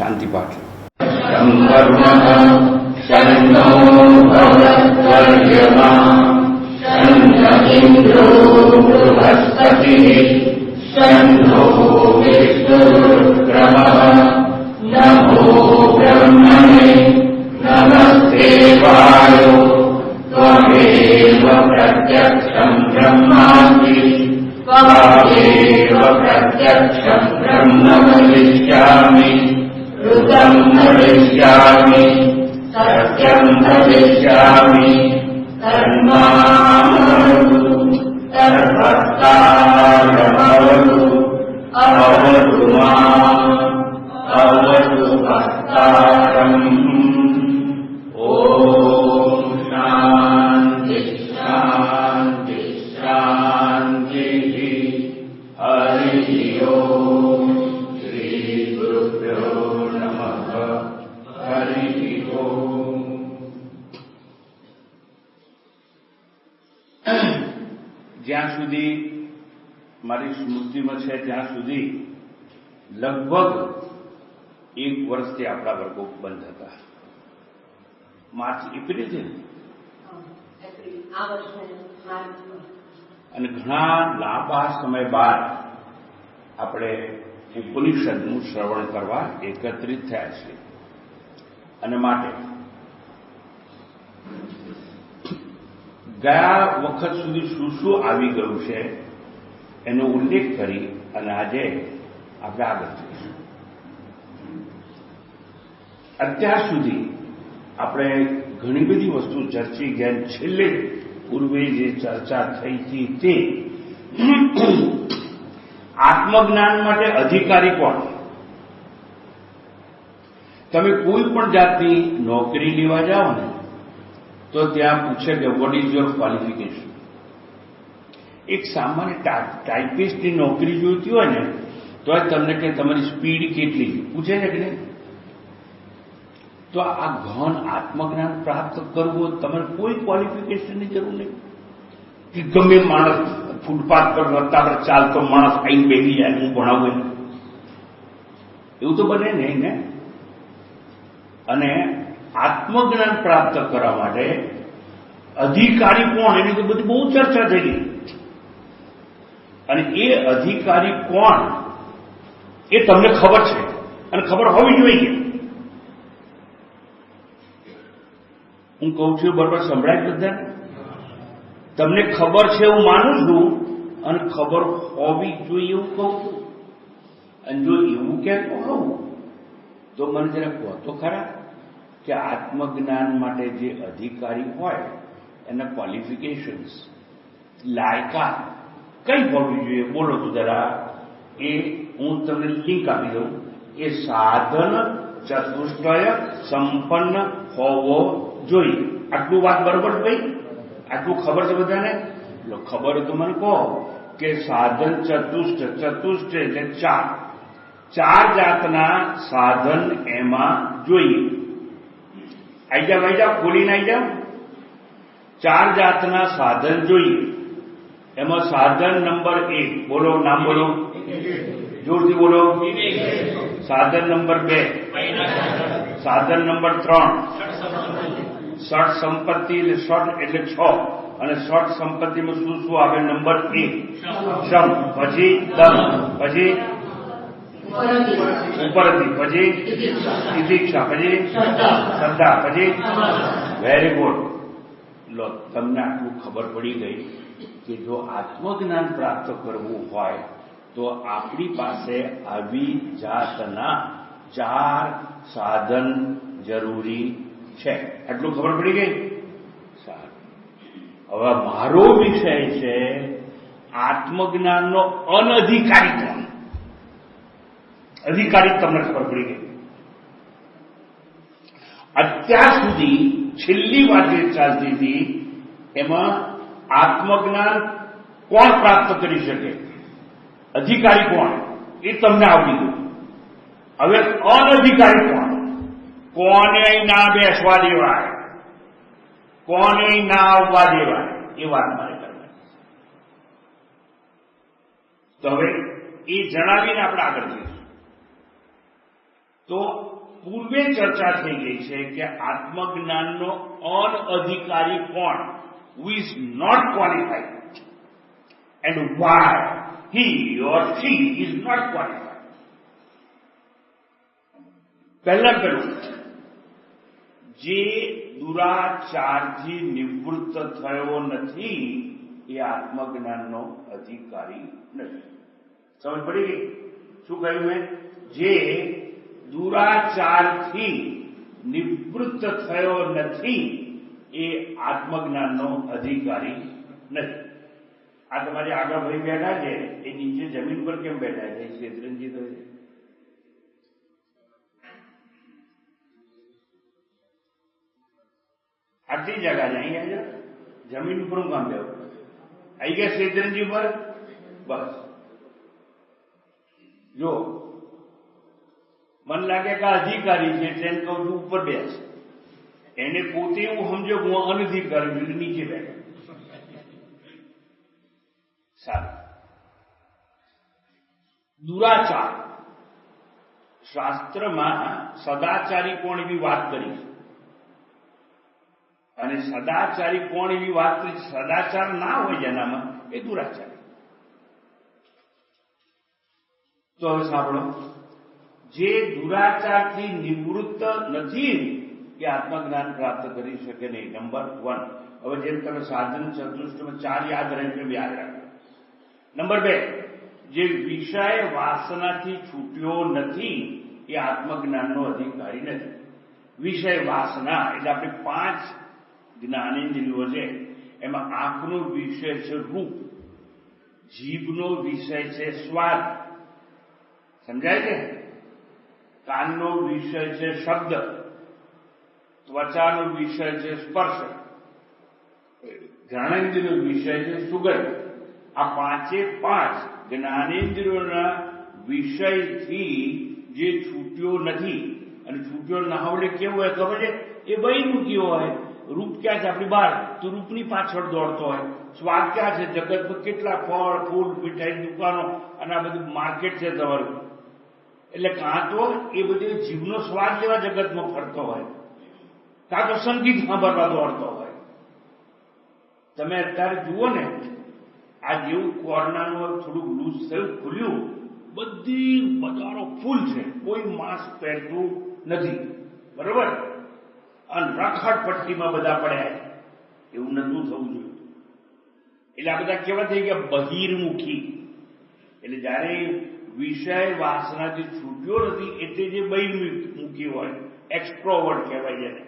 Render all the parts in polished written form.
શાંતિ પાઠ. નમો બ્રહ્મણે નમસ્તે વાયો ત્વમેવ પ્રત્યક્ષં બ્રહ્માસ્મિ ત્વમેવ પ્રત્યક્ષં બ્રહ્મ વદિષ્યામિ ઋતં વદિષ્યામિ સત્યં વદિષ્યામિ તન્મામવતુ તદ્ભક્તારમવતુ અવતુ મામ અવતુ ભક્તારમ. ઓમ શાંતિ શાંતિ શાંતિ. હરિ ઓમ. શ્રી ગુરુભ્યો નમઃ. હરિ ઓમ. જ્યાં સુધી મારી સ્મૃતિમાં છે ત્યાં સુધી લગભગ 1 વર્ષથી આપણા વર્ગો બંધ હતા. માર્ચ એપ્રિલ છે અને ઘણા લાંબા સમય બાદ આપણે ઉપનિષદનું શ્રવણ કરવા એકત્રિત થયા છીએ અને માટે ગયા વખત સુધી શું શું આવી ગયું છે એનો ઉલ્લેખ કરી અને આજે આપણે આગળ જઈશું. અત્યાર સુધી આપણે ઘણી બધી વસ્તુ ચર્ચી ગયા. છેલ્લે પૂર્વે જે ચર્ચા થઈ હતી તે આત્મજ્ઞાન માટે અધિકારી કોણ? તમે કોઈ પણ જાતની નોકરી લેવા જાઓ ને તો ત્યાં પૂછે કે વોટ ઇઝ યોર ક્વોલિફિકેશન. એક સામાન્ય ટાઈપિસ્ટની નોકરી જોઈતી હોય ને તો તમને કે તમારી સ્પીડ કેટલી પૂછે છે કે નહીં? તો આ ઘન આત્મજ્ઞાન પ્રાપ્ત કરવું તમારે કોઈ ક્વોલિફિકેશનની જરૂર નહીં કે ગમે માણસ ફૂટપાથ પર રસ્તા પર ચાલતો માણસ આઈને બેસી જાય હું ભણાવું એવું તો બને નહીં ને. અને આત્મજ્ઞાન પ્રાપ્ત કરવા માટે અધિકારી કોણ એની તો બધી બહુ ચર્ચા થઈ ગઈ. અને એ અધિકારી કોણ એ તમને ખબર છે અને ખબર હોવી જોઈએ. હું કહું છું બરોબર સંભળાય બધા? તમને ખબર છે એવું માનું છું અને ખબર હોવી જોઈએ એવું કહું છું. અને જો એવું કહેતો હોઉં તો મને જરા કહો તો ખરા કે આત્મજ્ઞાન માટે જે અધિકારી હોય એના ક્વોલિફિકેશન્સ લાયકાત કઈ હોવી જોઈએ? બોલો તો જરા. એ હું તમને લિંક આપી દઉં. એ સાધન ચતુષ્ટય સંપન્ન હોવો જોઈએ. આટલું વાત બરોબર ભાઈ? આટલું ખબર છે બધાને? ખબર તો મને કહો કે સાધન ચતુષ્ટ એટલે 4 જાતના સાધન એમાં જોઈએ. આઈ જાવ ખોલીને આઈ જાવ. 4 જાતના સાધન જોઈએ. એમાં સાધન નંબર 1 બોલો, નામ બોલો, જોરથી બોલો. સાધન નંબર 2, સાધન નંબર 3 ષટ સંપત્તિ એટલે ષટ એટલે 6 અને ષટ સંપત્તિમાં શું શું આવે? નંબર 1 શમ, પછી દમ, પછી ઉપરથી, પછી તિતિક્ષા, પછી શ્રદ્ધા, પછી વેરી ગુડ. લો તમને આટલું ખબર પડી ગઈ કે જો આત્મજ્ઞાન પ્રાપ્ત કરવું હોય તો આપણી પાસે આવી જાતના 4 સાધન જરૂરી છે. આટલું ખબર પડી ગઈ? સારું. હવે મારો વિષય છે આત્મજ્ઞાનનો અનધિકારી કોણ. અધિકારી તમને ખબર પડી ગઈ. અત્યાર સુધી છેલ્લી વાત જે ચાલતી હતી એમાં આત્મજ્ઞાન કોણ પ્રાપ્ત કરી શકે, અધિકારી કોણ એ તમને આવડી ગયું. હવે અનધિકારી કોણ? કોને ના બેસવા દેવાય, કોને ના આવવા દેવાય એ વાત મારે કરવાની. તો હવે એ જણાવીને આપણે આગળ જઈશું. તો પૂર્વે ચર્ચા થઈ ગઈ છે કે આત્મજ્ઞાનનો અનઅધિકારી કોણ, who is not qualified, and why he or she is not qualified. પહેલું જે દુરાચારથી નિવૃત્ત થયો નથી એ આત્મજ્ઞાનનો અધિકારી નથી. સમજ પડી ગઈ? શું કહ્યું મેં? જે દુરાચારથી નિવૃત્ત થયો નથી એ આત્મજ્ઞાનનો અધિકારી નથી. આ તમારી આગળ ભાઈ બેઠા છે એ નીચે જમીન પર કેમ બેઠા છે? શેત્રંજી તો આટલી જગા છે, અહીં આવજો. જમીન ઉપર હું કામ દેવું? આવી ગયા શેત્રંજી પર? બસ જો મને લાગે કે અધિકારી છે તેને કહું છું ઉપર બેસ, એને પોતે એવું સમજો હું અનધિકારી છું નીચે બેઠો. સારું. દુરાચાર શાસ્ત્રમાં સદાચારી કોણ એવી વાત કરી છે, અને સદાચારી કોણ એવી વાત કરી. સદાચાર ના હોય જેનામાં એ દુરાચારી. તો હવે સાંભળો, જે દુરાચારથી નિવૃત્ત નથી એ આત્મજ્ઞાન પ્રાપ્ત કરી શકે નહીં. નંબર 1. હવે જેમ તમે સાધન ચતુષ્ટમાં 4 યાદ રહે છે યાદ રાખો. નંબર 2, જે વિષય વાસનાથી છૂટ્યો નથી એ આત્મજ્ઞાનનો અધિકારી નથી. વિષય વાસના એટલે આપણે 5 જ્ઞાનેન્દ્રિયો છે, એમાં આંખનો વિષય છે રૂપ, જીભનો વિષય છે સ્વાદ, સમજાય છે? કાનનો વિષય છે શબ્દ, ત્વચાનો વિષય છે સ્પર્શ, ઘ્રાણેન્દ્રિયનો વિષય છે સુગંધ. આ 5 જ્ઞાનેન્દ્રિયોના વિષયથી જે છૂટ્યો નથી, અને છૂટ્યો ના હોય કેવું હોય ખબર છે? એ બહિર્મુખી હોય. રૂપ ક્યાં છે? આપણી બહાર, તો રૂપની પાછળ દોડતો હોય. સ્વાદ ક્યાં છે? જગતમાં કેટલા ફળ ફૂલ મીઠાઈ દુકાનો અને આ બધું માર્કેટ છે તમારું. એટલે કાં તો એ બધી જીભનો સ્વાદ લેવા જગતમાં ફરતો હોય, કાં તો સંગીત સાંભળવા દોડતો હોય. તમે અત્યારે જુઓ ને, આ જેવું કોરોનાનું થોડુંક લૂઝ થયું, ખુલ્યું, બધી બજારો ફૂલ છે, કોઈ માસ્ક પહેરતું નથી, બરોબર? અને રખડ પટ્ટીમાં બધા પડ્યા. એવું નતું થવું જોઈએ. એટલે આ બધા કેવા થઈ ગયા? બહિર્મુખી. એટલે જયારે વિષય વાસનાથી છૂટ્યો નથી એટલે જે બહિર્મુખી હોય, એક્સ્ટ્રોવર્ટ કહેવાય છે.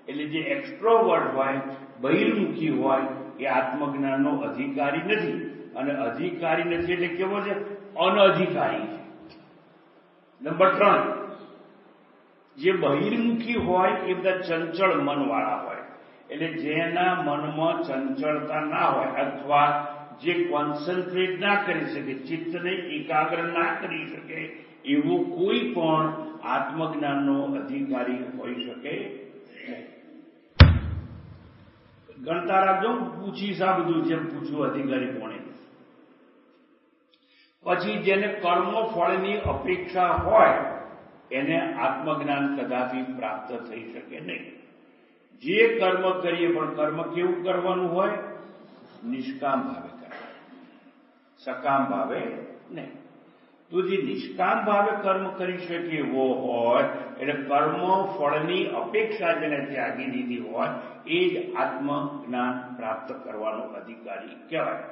એટલે જે એક્સ્ટ્રોવર્ટ હોય, બહિર્મુખી હોય, એ આત્મજ્ઞાનનો અધિકારી નથી. અને અધિકારી નથી એટલે કેવો છે? અનઅધિકારી છે. નંબર 3, જે બહિર્મુખી હોય એ બધા ચંચળ મનવાળા હોય. એટલે જેના મનમાં ચંચળતા ના હોય, અથવા જે કોન્સન્ટ્રેટ ના કરી શકે, ચિત્તને એકાગ્ર ના કરી શકે, એવો કોઈ પણ આત્મજ્ઞાનનો અધિકારી હોઈ શકે નહીં. ગણતા રાખજો, પૂછીશ આ બધું જેમ પૂછ્યું અધિકારી કોણે. પછી જેને કર્મ ફળની અપેક્ષા હોય એને આત્મજ્ઞાન કદાપી પ્રાપ્ત થઈ શકે નહીં. જે કર્મ કરીએ પણ કર્મ કેવું કરવાનું હોય? નિષ્કામ ભાવે કરવાનું, સકામ ભાવે નહીં. તો જે નિષ્કામ ભાવે કર્મ કરી શકે એવો હોય, એટલે કર્મ ફળની અપેક્ષા જેને ત્યાગી દીધી હોય, એ જ આત્મજ્ઞાન પ્રાપ્ત કરવાનો અધિકારી કહેવાય.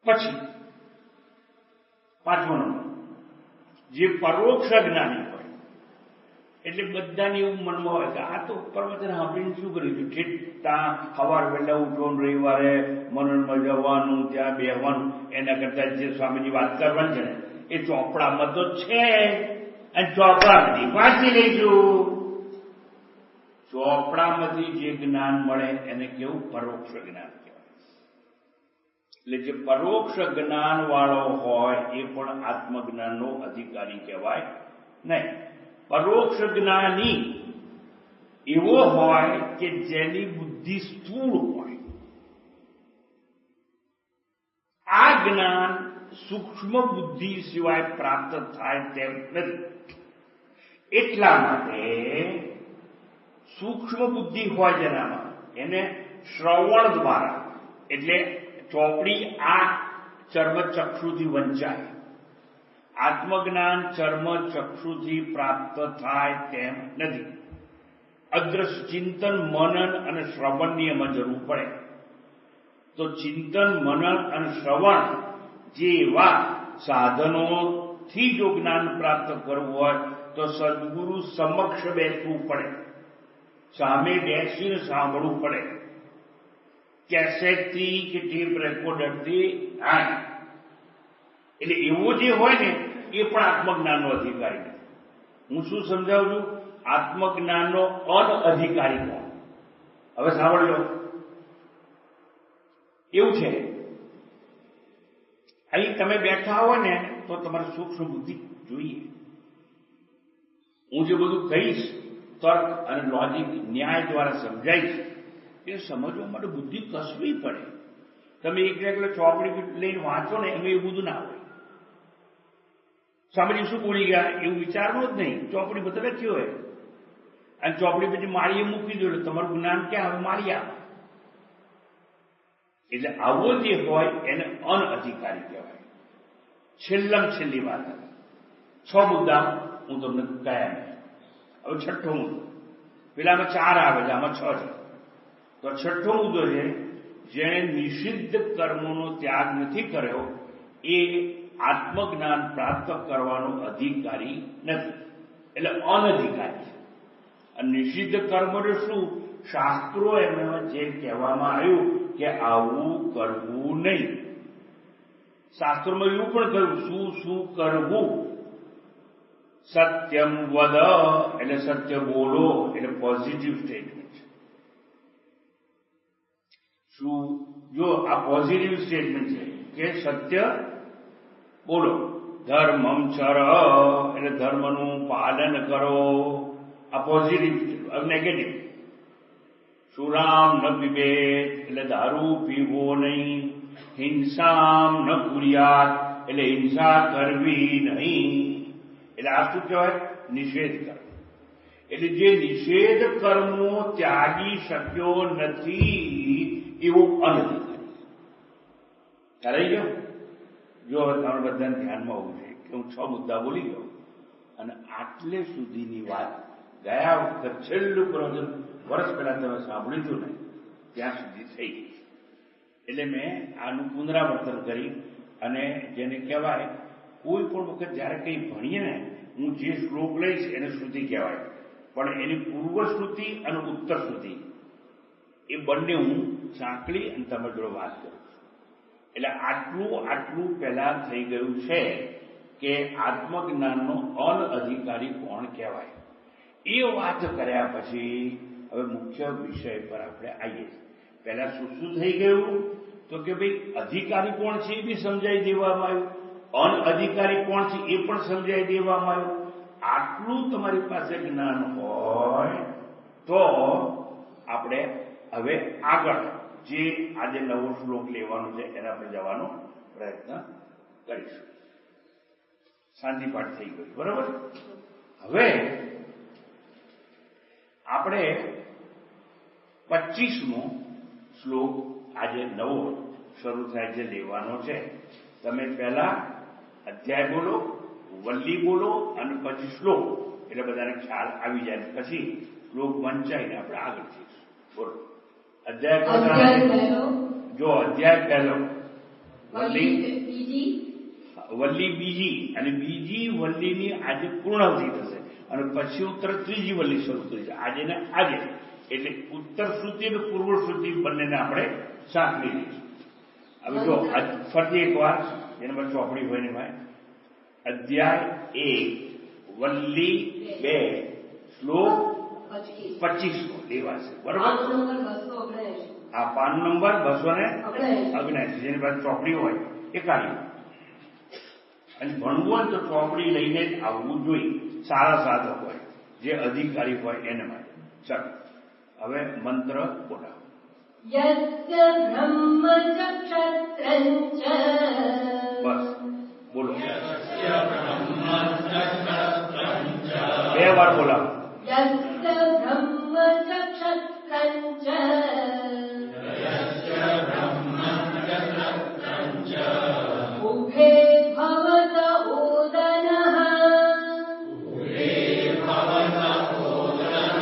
પછી 5મો નંબર, જે પરોક્ષ જ્ઞાની હોય. એટલે બધાને એવું મનમાં હોય કે આ તો પ્રવચન સાંભળીને શું કર્યું છે? ત્યાં સવાર વહેલા ઉઠો, રવિવારે મનનમાં જવાનું, ત્યાં બેહવાનું, એના કરતા જે સ્વામીજી વાત કરવાની છે ને એ ચોપડામાં તો છે, અને ચોપડામાંથી વાંચી લઈશું. ચોપડામાંથી જે જ્ઞાન મળે એને કેવું? પરોક્ષ જ્ઞાન કહેવાય. એટલે જે પરોક્ષ જ્ઞાન વાળો હોય એ પણ આત્મજ્ઞાનનો અધિકારી કહેવાય નહીં. પરોક્ષ જ્ઞાની એવો હોય કે જેની બુદ્ધિ સ્થૂળ હોય. આ જ્ઞાન સૂક્ષ્મ બુદ્ધિ સિવાય પ્રાપ્ત થાય તેમ નથી. એટલા માટે સૂક્ષ્મ બુદ્ધિ હોય જેનામાં એને શ્રવણ દ્વારા, એટલે ચોપડી આ ચર્મચક્ષુથી વંચાય. આત્મજ્ઞાન ચર્મચક્ષુથી પ્રાપ્ત થાય તેમ નથી. અદ્રશ્ય ચિંતન, મનન અને શ્રવણની એમાં જરૂર પડે. તો ચિંતન, મનન અને શ્રવણ જેવા સાધનોથી જો જ્ઞાન પ્રાપ્ત કરવું હોય તો સદગુરુ સમક્ષ બેસવું પડે, સામે બેસીને સાંભળવું પડે. કેસેટથી કે ટેપ રેકોર્ડરથી હા, એટલે એવું જે હોય ને એ પણ આત્મજ્ઞાનનો અધિકારી નથી. હું શું સમજાવું છું? આત્મજ્ઞાનનો અનઅધિકારી કોણ? હવે સાંભળજો. એવું છે, અહીં તમે બેઠા હોય ને તો તમારે સૂક્ષ્મ બુદ્ધિ જોઈએ. હું જે બધું કહીશ તર્ક અને લોજિક ન્યાય દ્વારા સમજાઈશ એ સમજવા માટે બુદ્ધિ કસવી પડે. તમે એકલે ચોપડી લઈને વાંચો ને એમાં એવું બધું ના હોય. સાંભળી શું બોલી ગયા એવું વિચારવું જ નહીં. ચોપડી બધા લખ્યો હોય અને ચોપડી પછી માળીએ મૂકી દો એટલે તમારું જ્ઞાન ક્યાં હવે માળી આવે. એટલે આવો જે હોય એને અનઅધિકારી કહેવાય. છેલ્લી વાત 6 મુદ્દા હું તમને કયા નહીં. હવે છઠ્ઠો મુદ્દો, પેલામાં 4 આવે છે, આમાં 6 છે. તો છઠ્ઠો મુદ્દો છે, જેણે નિષિદ્ધ કર્મોનો ત્યાગ નથી કર્યો એ આત્મજ્ઞાન પ્રાપ્ત કરવાનો અધિકારી નથી, એટલે અનધિકારી છે. અને નિષિદ્ધ કર્મ શું? શાસ્ત્રો એમાં જે કહેવામાં આવ્યું કે આવું કરવું નહીં. શાસ્ત્રોમાં એવું પણ કહ્યું શું કરવું. સત્યમ વદ એટલે સત્ય બોલો, એટલે પોઝિટિવ સ્ટેટમેન્ટ છે. શું? જો આ પોઝિટિવ સ્ટેટમેન્ટ છે કે સત્ય બોલો. ધર્મમ ચર એટલે ધર્મનું પાલન કરો, આ પોઝિટિવ. નેગેટિવ સુરામ ન પીબેત એટલે દારૂ પીવો નહીં. હિંસામ ન કુર્યાત એટલે હિંસા કરવી નહીં. એટલે આ શું કહેવાય? નિષેધ કર્મ. એટલે જે નિષેધ કર્મો ત્યાગી શક્યો નથી એવો અનધિકારી. ખ્યાલ આવી ગયો? જો હવે તમારે બધાને ધ્યાનમાં હોવું છે કે હું 6 મુદ્દા બોલી ગયો અને આટલે સુધીની વાત ગયા વખત છેલ્લું પ્રવચન વર્ષ પહેલા તમે સાંભળ્યું હતું ને ત્યાં સુધી થઈ ગઈ. એટલે મેં આનું પુનરાવર્તન કરી અને જેને કહેવાય કોઈ પણ વખત જ્યારે કંઈ ભણીએ ને હું જે શ્લોક લઈશ એને શ્રુતિ કહેવાય, પણ એની પૂર્વ શ્રુતિ અને ઉત્તર શ્રુતિ એ બંને હું સાંકળી અને તમારી જોડે વાત કરું છું. એટલે આટલું પહેલા થઈ ગયું છે કે આત્મજ્ઞાનનો અનઅધિકારી કોણ કહેવાય. એ વાત કર્યા પછી હવે મુખ્ય વિષય પર આપણે આવીએ. પહેલા શું થઈ ગયું? તો કે ભાઈ અધિકારી કોણ છે એ બી સમજાવી દેવામાં આવ્યું, અનઅધિકારી કોણ છે એ પણ સમજાવી દેવામાં આવ્યું. આટલું તમારી પાસે જ્ઞાન હોય તો આપણે હવે આગળ જે આજે નવો શ્લોક લેવાનો છે એના પર જવાનો પ્રયત્ન કરીશું. શાંતિપાઠ થઈ ગયું, બરાબર? હવે આપણે 25મો શ્લોક આજે નવો શરૂ થાય છે લેવાનો છે. તમે પહેલા અધ્યાય બોલો, વલ્લી બોલો અને પછી શ્લોક, એટલે બધાને ખ્યાલ આવી જાય. પછી શ્લોક વંચાઈને આપણે આગળ જઈશું. બોલો. અધ્યાય જો અધ્યાય પહેલો વલ્લી બીજી અને બીજી વલ્લીની આજે પૂર્ણાવધિ થશે અને પછી ઉત્તર ત્રીજી વલ્લી શરૂ થઈ છે આજે ને આજે. એટલે ઉત્તર શ્રુતિ અને પૂર્વ શ્રુતિ બંનેને આપણે સાંકળી લઈશું. હવે જો ફરી એક વાર જેને પર ચોપડી હોય ને ભાઈ, અધ્યાય 1 વલ્લી 2 શ્લોક 25 લેવાશે, બરોબર? આ પાન નંબર 279 જેની પાસે ચોપડી હોય એ કાઢી. અને ભણવું હોય તો ચોપડી લઈને જ આવવું જોઈએ, સારા સાધક હોય જે અધિકારી હોય એને માટે. ચાલો હવે મંત્ર બોલાવો. બસ બોલો. 2 વાર બોલાવો. यस्य ब्रह्म च क्षत्रं च उभे भवत ओदनः उभे भवत ओदनः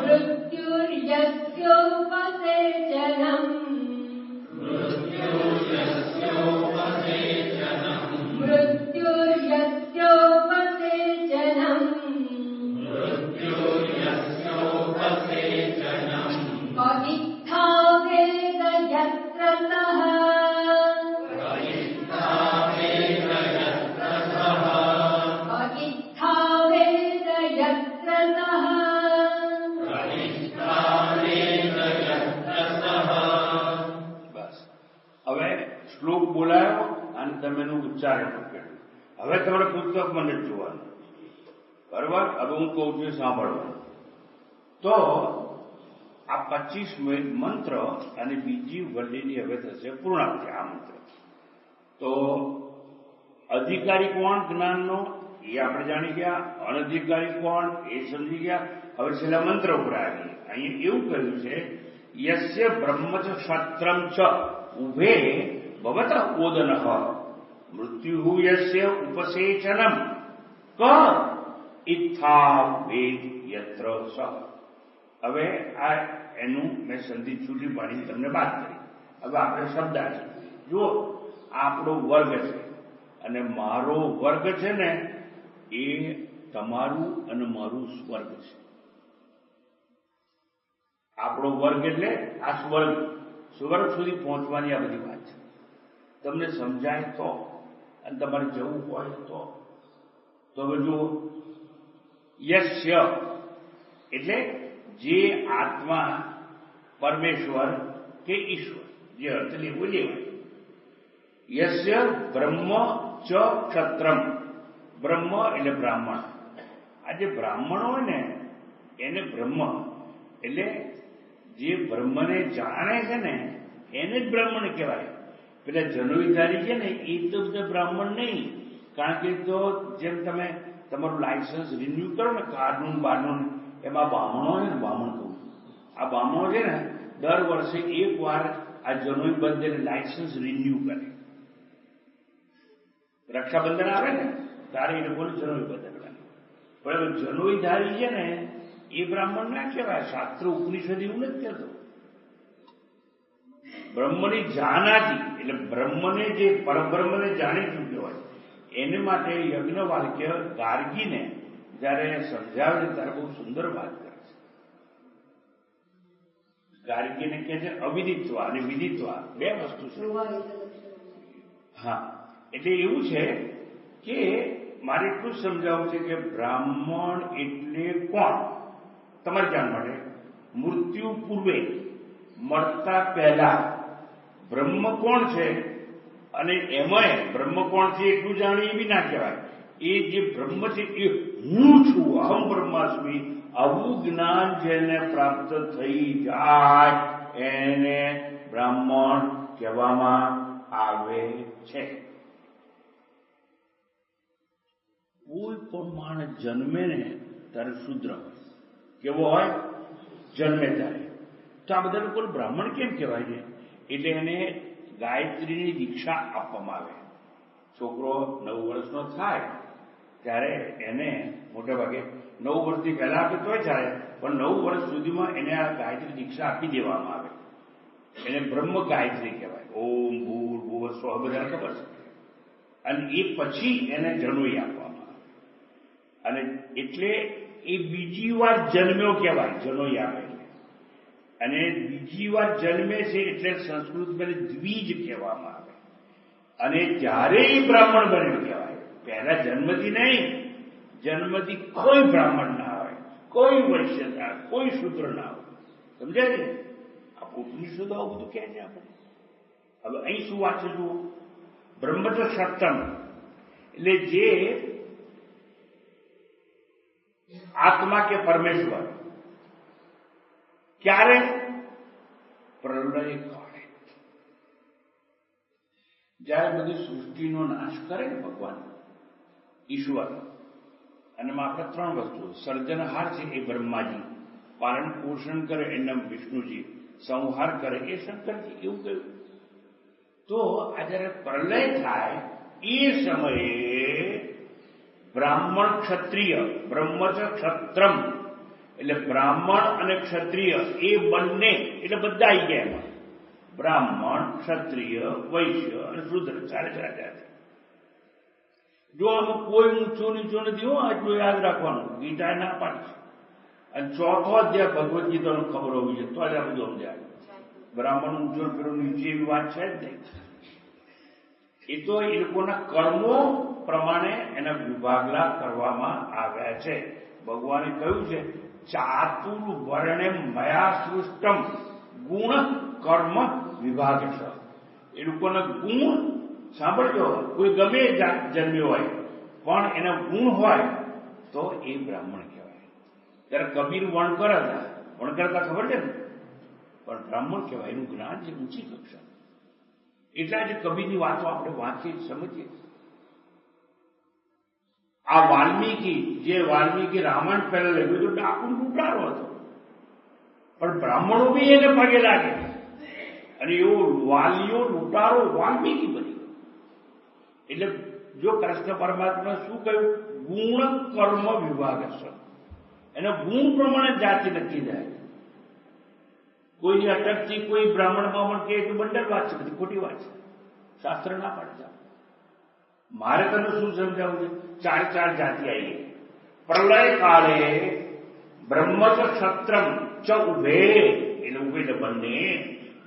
मृत्युर्यस्योपसेचनम् इत्था वेद यत्र सः इत्था वेद यत्र सः બસ. હવે શ્લોક બોલાયો અને તમે એનું ઉચ્ચારણ કર્યું. હવે તમારે પુસ્તક મને જોવાનું, બરોબર? હવે હું કહું છું સાંભળવાનું. તો આ 25 મિનિટ મંત્ર અને બીજી વલ્લીની હવે થશે પૂર્ણાવૃત્તિ. આ મંત્ર તો અધિકારી કોણ જ્ઞાનનો એ આપણે જાણી ગયા, અનધિકારી કોણ એ સમજી ગયા. હવે છેલ્લા મંત્ર ઉપર આવીએ. અહીં એવું કહ્યું છે યસ્ય બ્રહ્મ ચ ક્ષત્રમ ચ ઉભે ભવત ઓદનઃ મૃત્યુ યસ્ય ઉપસેચનમ ક ઇત્થા વેદ યત્ર સ. હવે આ એનું મેં સંધિ છૂટી પાડીને તમને વાત કરી. હવે આપણે શબ્દ જુઓ, આપણો વર્ગ છે અને મારો વર્ગ છે ને એ તમારું અને મારું સ્વર્ગ છે. આપણો વર્ગ એટલે આ સ્વર્ગ સુધી પહોંચવાની આ બધી વાત છે. તમને સમજાય તો અને તમારે જવું હોય તો હવે જુઓ, યસ્ય એટલે જે આત્મા પરમેશ્વર કે ઈશ્વર જે અર્થ લેવું લેવાય. યસ્ય બ્રહ્મ ચ ક્ષત્રમ. બ્રહ્મ એટલે બ્રાહ્મણ. આ જે બ્રાહ્મણ હોય ને એને બ્રહ્મ એટલે જે બ્રહ્મને જાણે છે ને એને જ બ્રાહ્મણ કહેવાય. પેલા જનોઈધારી છે ને એ તો બધા બ્રાહ્મણ નહીં. કારણ કે તો જેમ તમે તમારું લાયસન્સ રિન્યુ કરો ને કારનું બારનું, એમાં બામણો હોય ને, બામણ કહું આ બામણો છે ને દર વર્ષે એક વાર આ જનોઈ બંધને લાયસન્સ રિન્યુ કરે. રક્ષાબંધન આવે ને તારે એ લોકોને જનોઈ બંધન. પણ જનોઈધારી છે ને એ બ્રાહ્મણ ના કહેવાય. શાસ્ત્ર ઉપનિષદ એવું નથી કહેતો. બ્રહ્મની જાનાથી એટલે બ્રહ્મને જે પરબ્રહ્મને જાણી ચૂક્યો હોય એને માટે યજ્ઞવાલ્ક્ય ગાર્ગીને જયારે સમજાવે છે ત્યારે બહુ સુંદર વાત કરે છે. ગાર્ગીને કહે છે અવિદિત્વ અને વિદિત્વ બે વસ્તુ છે. હા, એટલે એવું છે કે મારે એટલું સમજાવવું છે કે બ્રાહ્મણ એટલે કોણ તમારે જાણ માટે મૃત્યુ પૂર્વે મળતા પહેલા બ્રહ્મ કોણ છે અને એમાં બ્રહ્મ કોણ છે એટલું જાણી એ બી ના કહેવાય. એ જે બ્રહ્મ છે એ હું છું, અહમ બ્રહ્માસ્મિ, આવું જ્ઞાન જેને પ્રાપ્ત થઈ જાય એને બ્રાહ્મણ કહેવામાં આવે છે. કોઈ પણ માણસ જન્મે ને ત્યારે શુદ્ર હોય. કેવો હોય? જન્મે ત્યારે. તો આ બધા લોકો બ્રાહ્મણ કેમ કહેવાય છે? એટલે એને ગાયત્રીની દીક્ષા આપવામાં આવે. છોકરો 9 વર્ષનો થાય ત્યારે એને મોટા ભાગે 9 વર્ષથી પહેલા આપે તોય ચાલે, પણ 9 વર્ષ સુધીમાં એને આ ગાયત્રી દીક્ષા આપી દેવામાં આવે. એને બ્રહ્મ ગાયત્રી કહેવાય. ઓમ ભૂર ભૂવ સ્વ બધા ખબર છે. અને એ પછી એને જનોઈ આપવામાં આવે. અને એટલે એ બીજી વાર જન્મ્યો કહેવાય જનોઈ આવે. અને બીજી વાર જન્મે છે એટલે સંસ્કૃતમાં દ્વિજ કહેવામાં આવે. અને ત્યારે એ બ્રાહ્મણ બન્યો કહેવાય. પહેલા જન્મથી નહીં, જન્મથી કોઈ બ્રાહ્મણ ના હોય, કોઈ વૈશ્ય ના હોય, કોઈ શૂદ્ર ના હોય. સમજાય ને? આ ઉપનિષદો આવું બધું કહે છે આપણે. હવે અહીં શું વાત છે જુઓ, બ્રહ્મ તો સત્તમ એટલે જે આત્મા કે પરમેશ્વર ક્યારે? પ્રલય કાળે. જ્યારે બધી સૃષ્ટિનો નાશ કરે ને ભગવાન ઈશ્વર, અને એમાં આપણે ત્રણ વસ્તુ, સર્જનહાર છે એ બ્રહ્માજી, પાલન પોષણ કરે એના વિષ્ણુજી, સંહાર કરે એ શંકરજી, એવું કહ્યું. તો આ જયારે પ્રલય થાય એ સમયે બ્રાહ્મણ ક્ષત્રિય, બ્રહ્મ છે ક્ષત્રમ, એટલે બ્રાહ્મણ અને ક્ષત્રિય એ બંને, એટલે બધા આવી ગયા એમાં. બ્રાહ્મણ, ક્ષત્રિય, વૈશ્ય અને શુદ્ર, ચારે ચાર જાતિ. જો આમાં કોઈ ઊંચો નીચો નથી હો, આટલું યાદ રાખવાનું. ગીતા ના પાડી છે. અને ચોથો અધ્યાય ભગવદ્ ગીતાનો ખબર હોવી જોઈએ તો જ આ બધું સમજાય. બ્રાહ્મણ ઊંચો પેલો નીચે એવી વાત છે જ નહીં. એ તો એ લોકોના કર્મો પ્રમાણે એના વિભાગલા કરવામાં આવ્યા છે. ભગવાને કહ્યું છે ચાતુર્વર્ણે મયા સૃષ્ટમ ગુણ કર્મ વિભાગ છે. એ લોકોના ગુણ સાંભળજો, કોઈ ગમે જન્મ્યો હોય પણ એના ગુણ હોય તો એ બ્રાહ્મણ કહેવાય. ત્યારે કબીર વણકર હતા, વણકર હતા ખબર છે ને, પણ બ્રાહ્મણ કહેવાય. એનું જ્ઞાન છે ઊંચી કક્ષા. એટલા જ કબીરની વાતો આપણે વાંચીએ સમજીએ. આ વાલ્મીકી રામાયણ પહેલા લખ્યું તો ડાકુ લૂંટારો હતો, પણ બ્રાહ્મણો બી એને પગે લાગે, અને એવો વાલીઓ લૂંટારો વાલ્મીકી બની ગયો. એટલે જો કૃષ્ણ પરમાત્મા શું કહ્યું, ગુણ કર્મ વિભાગ છે. એના ગુણ પ્રમાણે જાતિ નક્કી જાય. કોઈની અટકથી કોઈ બ્રાહ્મણ બામણ કે તો બંડલ વાત છે, બધી ખોટી વાત છે. શાસ્ત્ર ના પાડતા. મારે તને શું સમજાવું છે, ચાર ચાર જાતિ આવી ગઈ. પ્રલય કાળે બ્રહ્મ ચ ક્ષત્રમ ચ ઉભે, એટલે ઉભે એટલે બંને,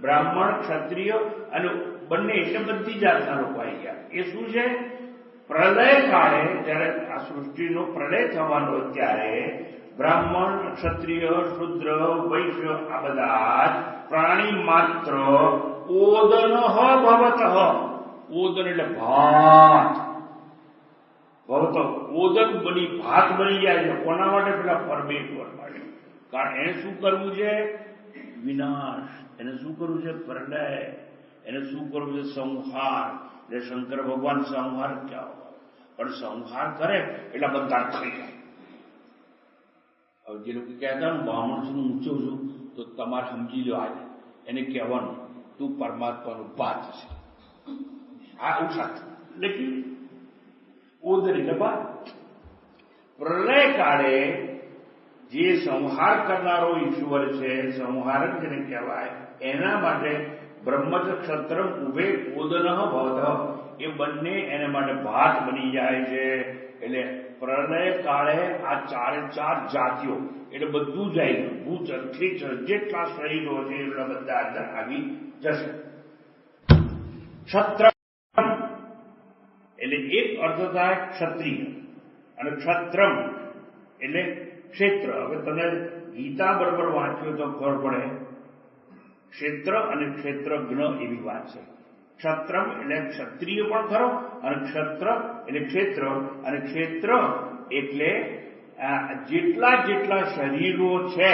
બ્રાહ્મણ ક્ષત્રિય અને બંને એટલે બધી જાતના લોકો આવી ગયા. એ શું છે, પ્રલય કાળે જયારે આ સૃષ્ટિનો પ્રલય થવાનો ત્યારે બ્રાહ્મણ, ક્ષત્રિય, શુદ્ર, વૈશ્ય આ બધા પ્રાણી માત્ર ઓદન ભવત, ઓદન એટલે ભાત, ભવત ઓદન બની ભાત બની જાય છે. કોના માટે? પેલા પરમેશ્વર માટે. કારણ એને શું કરવું છે, વિનાશ. એને શું કરવું છે, પ્રલય. એને શું કરવું છે, સંહાર. એટલે શંકર ભગવાન સંહાર ક્યાં હોય, પણ સંહાર કરે એટલે બધા થઈ જાય. હવે જે લોકો કહેતા હું બ્રાહ્મણ છું, ઊંચો છું, તો તમારે સમજી લો આજે એને કહેવાનું તું પરમાત્માનું ભાત છે. આ ઉઠાત એટલે ઓદરી એટલે ભાત. પ્રલય કાળે જે સંહાર કરનારો ઈશ્વર છે, સંહારક જેને કહેવાય, એના માટે બ્રહ્મચ ક્ષત્રમ ઉભે ઓદન ભવત, એ બંને એને માટે ભાત બની જાય છે. એટલે પ્રલય કાળે આ ચારે ચાર જાતિઓ એટલે બધું જાય, ભૂત ખેચર જેટલા શરીરો છે એટલા બધા અંદર આવી જશે. ક્ષત્ર એટલે એક અર્થ થાય ક્ષત્રિય, અને ક્ષત્રમ એટલે ક્ષેત્ર. હવે તમે ગીતા બરોબર વાંચ્યો તો ખબર પડે, ક્ષેત્ર અને ક્ષેત્રજ્ઞ એવી વાત છે. ક્ષત્રમ એટલે ક્ષત્રિય પણ ખરો, અને ક્ષત્ર એટલે ક્ષેત્ર, અને ક્ષેત્ર એટલે જેટલા શરીરો છે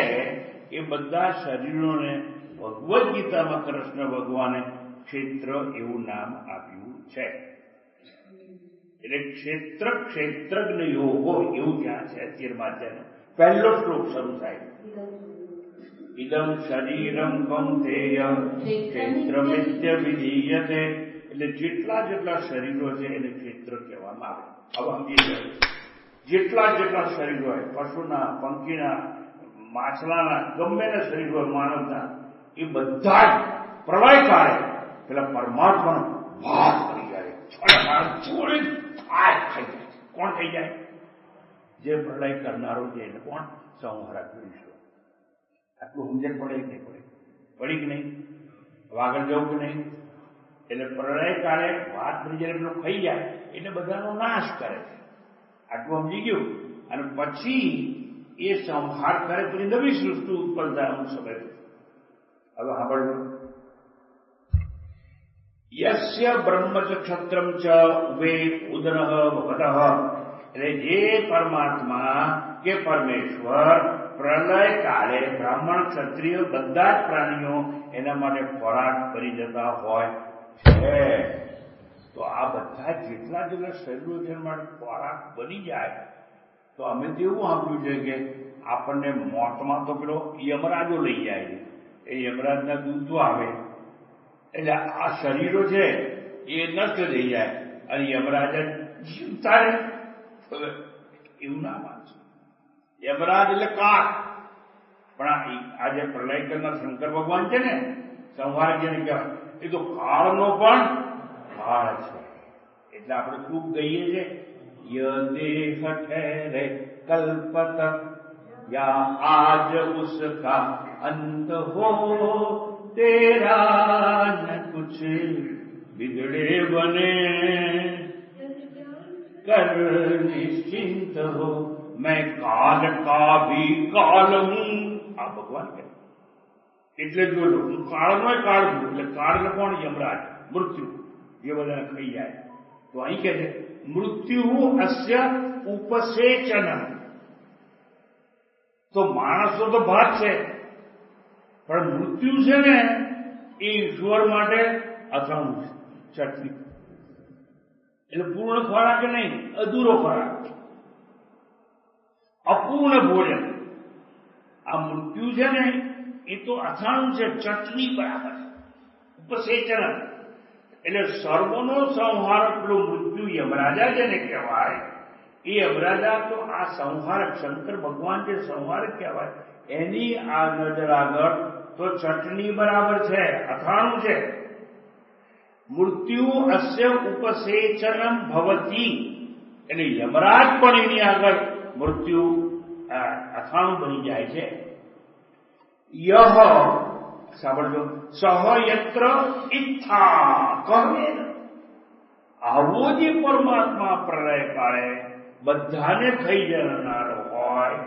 એ બધા શરીરોને ભગવદ્ ગીતામાં કૃષ્ણ ભગવાને ક્ષેત્ર એવું નામ આપ્યું છે. એટલે ક્ષેત્ર ક્ષેત્રજ્ઞ યોગો એવું ત્યાં છે. 13 પહેલો શ્લોક શરૂ થાય, ઇદમ શરીરમ કૌંતેય ક્ષેત્રમિત્ય વિધીયતે. એટલે જેટલા શરીરો છે એને ક્ષેત્ર કહેવામાં આવે. હવે સમજી જાય, જેટલા શરીરો હોય, પશુના, પંખીના, માછલાના, ગમેના શરીરો હોય, માનવના, એ બધા જ પ્રલય કાળે પેલા પરમાત્માનો ભાત કરી જાય. ખાઈ જાય. કોણ થઈ જાય? જે પ્રલય કરનારો છે એને કોણ? સંહારક ઈશ્વર. આટલું સમજણ પડે કે નહીં પડે? પડી કે નહીં? આગળ જવું કે નહીં? એટલે પ્રલય કાળે ભાત બની જાય, પેલું ખાઈ જાય એટલે બધાનો નાશ કરે છે. આટલું સમજી ગયું. અને પછી એ સંહાર કરે, પછી નવી સૃષ્ટિ ઉત્પન્ન થાય અમુક સમય. હવે સાંભળજો, યસ્ય બ્રહ્મ ચ ક્ષત્રમ ચ ઉભે ઉદન ભવતઃ. એટલે જે પરમાત્મા કે પરમેશ્વર પ્રલય કાળે બ્રાહ્મણ, ક્ષત્રિય બધા જ પ્રાણીઓ એના માટે ખોરાક બની જતા હોય છે. તો આ બધા જેટલા જેટલા શરીરો જેના માટે ખોરાક બની જાય તો અમે તો એવું સાંભળ્યું છે કે આપણને મોતમાં તો પેલો યમરાજો લઈ જાય છે. એ યમરાજના દૂતો આવે એટલે આ શરીરો છે એ નષ્ટ થઈ જાય અને યમરાજા જીવતા રહે. એવું ના માનશો. યમરાજ એટલે કાળ. પણ આ જે પ્રલય કરનાર શંકર ભગવાન છે ને, સંહાર જેને કહેવાય, એ તો કાળનો પણ કાળ છે. એટલે આપણે ખૂબ કહીએ છીએ, ય દેહ ઠહેરે કલ્પત યા આજ ઉસકા અંત હો તેરા ન કુછ बिगड़े बने कर निश्चिंत हो मैं काल का भी काल हूं. આ ભગવાન કહે. એટલે જોજો, હું કાળનો કાળ છું. એટલે કાળ કોણ? યમરાજ, મૃત્યુ, જે બધાને ખાઈ જાય. તો અહીં કે છે મૃત્યુ અસ્ય ઉપસેચન. તો માણસો તો ભાત છે, પણ મૃત્યુ છે ને એ ઈશ્વર માટે અથાણું છે, ચટણી. એટલે પૂર્ણ ખોરાક નહીં, અધૂરો ખોરાક, અપૂર્ણ ભોજન. આ મૃત્યુ છે ને એ તો અથાણું છે, ચટણી બરાબર. ઉપસેચન એટલે સર્વનો સંહારક પેલો મૃત્યુ યમરાજા જેને કહેવાય, એ યમરાજા તો આ સંહારક શંકર ભગવાન જે સંહારક કહેવાય એની આ નજર આગળ તો ચટણી બરાબર છે, અથાણું છે. મૃત્યુ અસ્ય ઉપસેચનમ ભવતી. એટલે યમરાજ પણ એની આગળ મૃત્યુ અથાણું બની જાય છે. યહ, સાંભળજો, સહ યત્ર ઇચ્છા કહે. આવો જે પરમાત્મા પ્રલય કાળે બધાને ખાઈ જનારો હોય,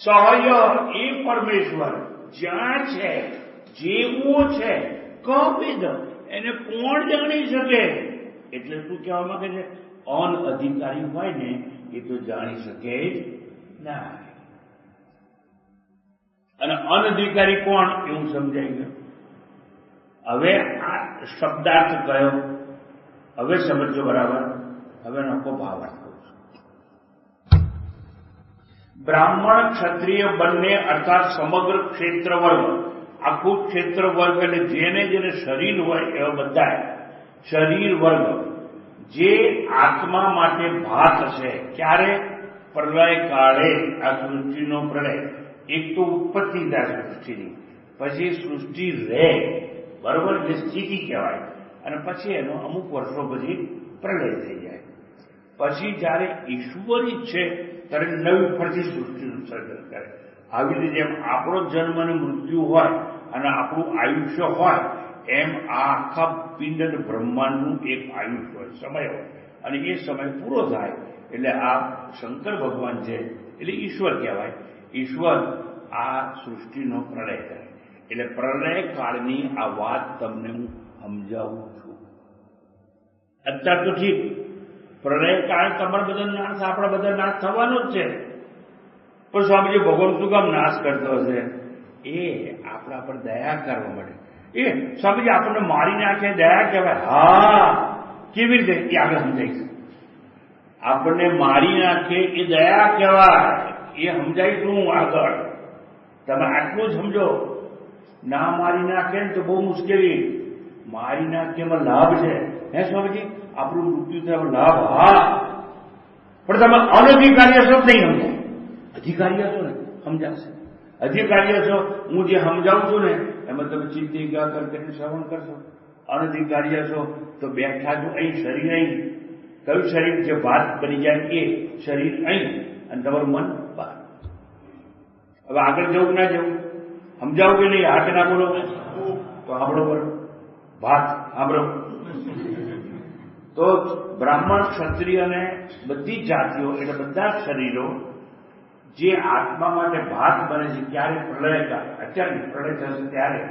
સહય એ પરમેશ્વર જ્યાં છે, જેવો છે, કવેદ એને કોણ જાણી શકે? એટલે શું કહેવા માંગે છે? અનઅધિકારી હોય ને એ તો જાણી શકે જ ના. અને અનધિકારી કોણ એવું સમજાઈ ગયું. હવે આ શબ્દાર્થ કયો? હવે સમજો બરાબર. હવે નકો ભાવાર્થ કહું છું. બ્રાહ્મણ ક્ષત્રિય બંને અર્થાત સમગ્ર ક્ષેત્ર વર્ગ, આખું ક્ષેત્ર વર્ગ એટલે જેને જેને શરીર હોય એવા બધા શરીર વર્ગ જે આત્મા માટે ભાત છે. ક્યારે? પ્રલય કાળે. આ સૃષ્ટિનો પ્રલય એક તો ઉત્પત્તિ થાય સૃષ્ટિની, પછી સૃષ્ટિ રહે, બરોબર, જે સ્થિતિ કહેવાય, અને પછી એનો અમુક વર્ષો પછી પ્રલય થઈ જાય. પછી જયારે ઈશ્વર ઈચ્છે ત્યારે નવી ફરતી સૃષ્ટિનું સર્જન કરે. આવી રીતે જેમ આપણો જન્મ અને મૃત્યુ હોય અને આપણું આયુષ્ય હોય, એમ આ આખા પિંડ અને બ્રહ્માંડનું એક આયુષ્ય હોય, સમય હોય, અને એ સમય પૂરો થાય એટલે આ શંકર ભગવાન છે, એટલે ઈશ્વર કહેવાય. ઈશ્વર આ સૃષ્ટિનો પ્રલય કરે. એટલે પ્રલય કાળની આ વાત તમને હું સમજાવું છું. અત્યારે તો ઠીક, પ્રલય કાળ તમારા બધા નાશ, આપણા બધા નાશ થવાનો જ છે, પણ સ્વામીજી ભગવાન શું કામ નાશ કરતો હશે? એ આપણા પર દયા કરવા માટે. એ સ્વામીજી આપણને મારી નાખે દયા કહેવાય? હા, કેવી રીતે? એ આગળ સમજાઈશ. આપણને મારી નાખે એ દયા કહેવાય, એ સમજાઈશું આગળ. તમે આટલું જ સમજો. ના મારી નાખે ને તો બહુ મુશ્કેલી. મારી નાખે એમાં લાભ છે. હે સ્વામીજી, આપણું મૃત્યુ થાય લાભ? હા, પણ તમે અનધિકારી હશો નહીં સમજાય. અધિકારી હશો ને સમજાશે. અધિકારી હશો, હું જે સમજાવું છું ને એમાં તમે ચિંતા કરીને શ્રવણ કરશો. અનધિકારી હશો તો બેઠા છો અહીં, શરીર અહીં. કયું શરીર? જે વાત બની જાય એ શરીર અહીં, અને તમારું મન બહાર. હવે આગળ જવું ના જવું સમજાવું કે નહીં? હાથ ના બોલો તો સાંભળો બરો વાત સાંભળો. તો બ્રાહ્મણ ક્ષત્રિય અને બધી જાતિઓ એટલે બધા શરીરો જે આત્મા માટે ભાત બને છે ત્યારે પ્રલય, અત્યારે પ્રલય થશે ત્યારે,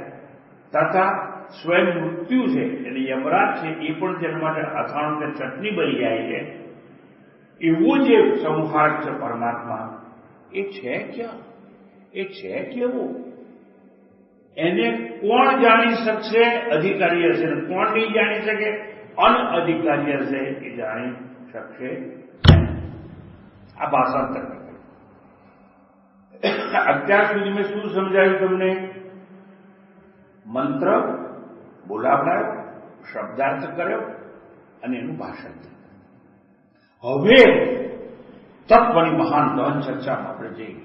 તથા સ્વયં મૃત્યુ છે એટલે યમરાજ છે એ પણ તેના માટે અથાણું કે ચટણી બની જાય છે. એવું જે સંહારક છે પરમાત્મા, એ છે ક્યાં? એ છે કેવું? એને કોણ જાણી શકશે? અધિકારી હશે. કોણ નહીં જાણી શકે? અનઅધિકારી હશે એ જાણી શકશે. આ ભાષાંતર અત્યાર સુધી મેં શું સમજાવ્યું તમને? મંત્ર બોલાવડાયો, શબ્દાર્થ કર્યો અને એનું ભાષાંતર. હવે તત્વની મહાન ગહન ચર્ચામાં આપણે જઈએ.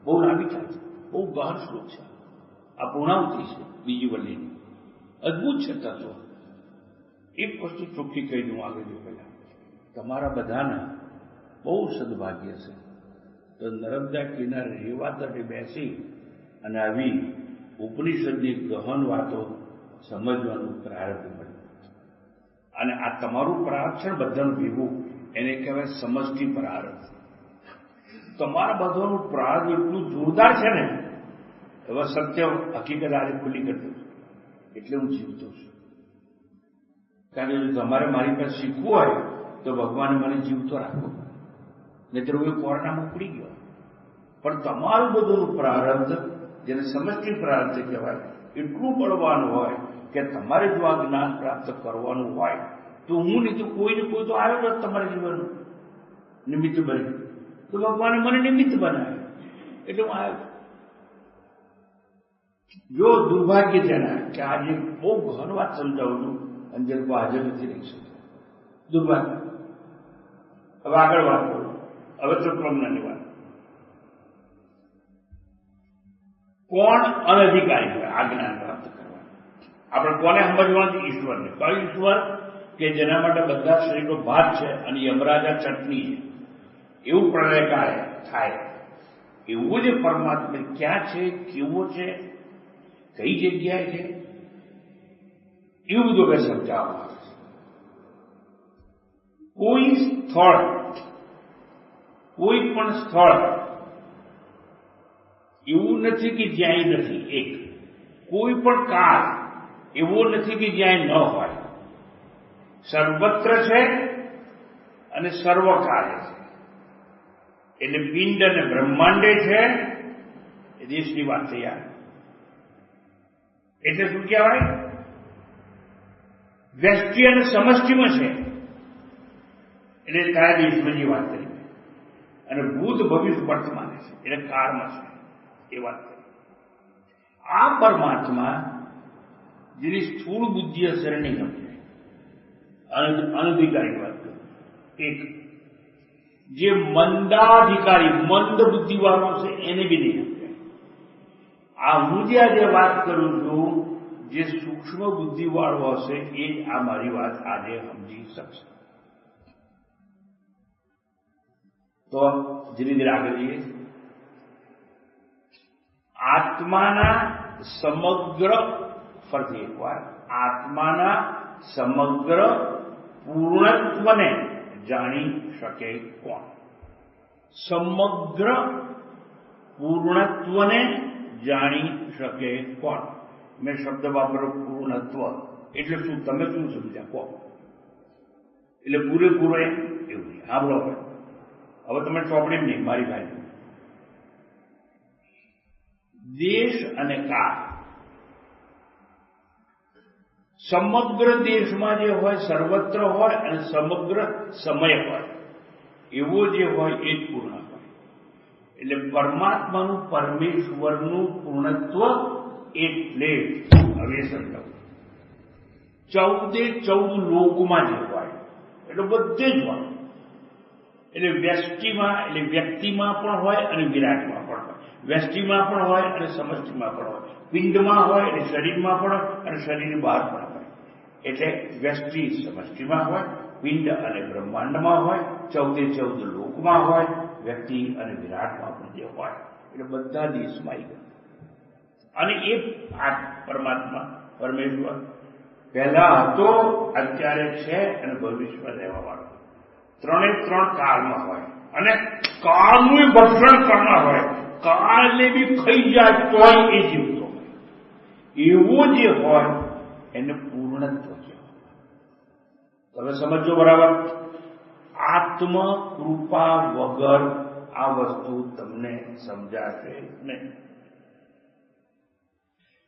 બહુ લાંબી ચાલશે, બહુ ગહન શ્લોક છે. આ પૂર્ણાવતી છે બીજી વલ્લીની. અદભુત છે તત્વ. એક વસ્તુ ચોખ્ખી કહી દઉં આગળ જો પહેલા, તમારા બધાના બહુ સદભાગ્ય છે તો નર્મદા કિનારે રેવા તટે બેસી અને આવી ઉપનિષદની ગહન વાતો સમજવાનું પ્રારંભ મળ્યું. અને આ તમારું પ્રારંભ છે ને બધાનું ભેગું, એને કહેવાય સમષ્ટિ પ્રારંભ. તમારા બધાનું પ્રારંભ એટલું જોરદાર છે ને, હવે સત્ય હકીકત આજે ખુલ્લી કરી દઉં એટલે હું જીવતો છું. કારણ કે તમારે મારી પાસે શીખવું હોય તો ભગવાને મને જીવતો રાખવો, નહીતર હું કોરોનામાં ઉપડી ગયો. પણ તમારું બધું પ્રારબ્ધ, જેને સમષ્ટિ પ્રારબ્ધ કહેવાય, એટલું બળવાનું હોય કે તમારે જો આ જ્ઞાન પ્રાપ્ત કરવાનું હોય તો હું નહીં તો કોઈને કોઈ તો આવ્યો નથી તમારા જીવનનું નિમિત્ત બની, તો ભગવાને મને નિમિત્ત બનાવ્યો એટલે હું આવ્યો. જો દુર્ભાગ્ય છે ને કે આજે બહુ ઘણ વાત સમજાવું છું અને જે લોકો હાજર નથી રહી શકતા, દુર્ભાગ્ય. હવે આગળ વાત કરું. હવે તો પ્રજ્ઞાની વાત. કોણ અનધિકારી હોય આ જ્ઞાન પ્રાપ્ત કરવા? આપણે કોને સમજવાનું? ઈશ્વરને. કયો ઈશ્વર? કે જેના માટે બધા શરીરનો ભાગ છે અને યમરાજા ચટણી છે, એવું પ્રલયકાળ થાય એવું જે પરમાત્મા ક્યાં છે, કેવો છે, કઈ જગ્યાએ છે, એવું બધું કઈ સમજાવવામાં આવે છે. કોઈ સ્થળ, કોઈ પણ સ્થળ એવું નથી કે જ્યાં નથી. એક કોઈ પણ કાળ એવો નથી કે જ્યાં ન હોય. સર્વત્ર છે અને સર્વકાળે છે. એટલે પિંડ અને બ્રહ્માંડે છે એ દેશની વાત થઈ. એટલે શું કહેવાય? વ્યષ્ટિ અને સમષ્ટિમાં છે એટલે કયા દેશમાં વાત કરી. અને ભૂત ભવિષ્ય વર્તમાન છે એટલે કાળમાં છે એ વાત કરી. આ પરમાત્મા જેની સ્થૂળ બુદ્ધિ અસર નહીં સમજાય, અનધિકારી વાત કરી. એક જે મંદાધિકારી મંદ બુદ્ધિ વાળો છે એને બી નહીં સમજાય. આ હું જે આજે વાત કરું છું, જે સૂક્ષ્મ બુદ્ધિ વાળો હશે એ જ આ મારી વાત આજે સમજી શકશે. તો ધીરે ધીરે આગળ જઈએ. આત્માના સમગ્ર, ફરીથી એકવાર, આત્માના સમગ્ર પૂર્ણત્વને જાણી શકે કોણ? સમગ્ર પૂર્ણત્વને જાણી શકે કોણ? મેં શબ્દ વાપરો પૂર્ણત્વ એટલે શું? તમે શું સમજ્યા કહો? એટલે પૂરેપૂરો એવું નહીં. સાંભળો હવે તમે ચોપડી નહીં, મારી ભાઈ. દેશ અને કાળ, સમગ્ર દેશમાં જે હોય સર્વત્ર હોય અને સમગ્ર સમય હોય એવો જે હોય એ જ પૂર્ણ હોય. એટલે પરમાત્માનું, પરમેશ્વરનું પૂર્ણત્વ એટલે હવે સમજાવું. 14 લોકમાં જે હોય એટલે બધે જ હોય. એટલે વ્યષ્ટિમાં એટલે વ્યક્તિમાં પણ હોય અને વિરાટમાં પણ હોય. વ્યષ્ટિમાં પણ હોય અને સમષ્ટિમાં પણ હોય. પિંડમાં હોય એટલે શરીરમાં પણ અને શરીરની બહાર પણ હોય. એટલે વ્યષ્ટિ સમષ્ટિમાં હોય, પિંડ અને બ્રહ્માંડમાં હોય, 14 લોકમાં હોય, વ્યક્તિ અને વિરાટમાં પણ જે હોય એટલે બધા દેશમાં આવી ગયા. અને એ આ પરમાત્મા પરમેશ્વર પહેલા હતો, અત્યારે છે અને ભવિષ્યમાં રહેવા વાળો. 3 કાળમાં હોય અને કાળનું ભક્ષણ કરનાર હોય. કાળને બી ખાઈ જાય તોય એ જીવતો હોય. એવો જે હોય એને પૂર્ણત્વ કહેવાય. તમે સમજો બરાબર? આત્મ કૃપા વગર આ વસ્તુ તમને સમજાશે નહીં.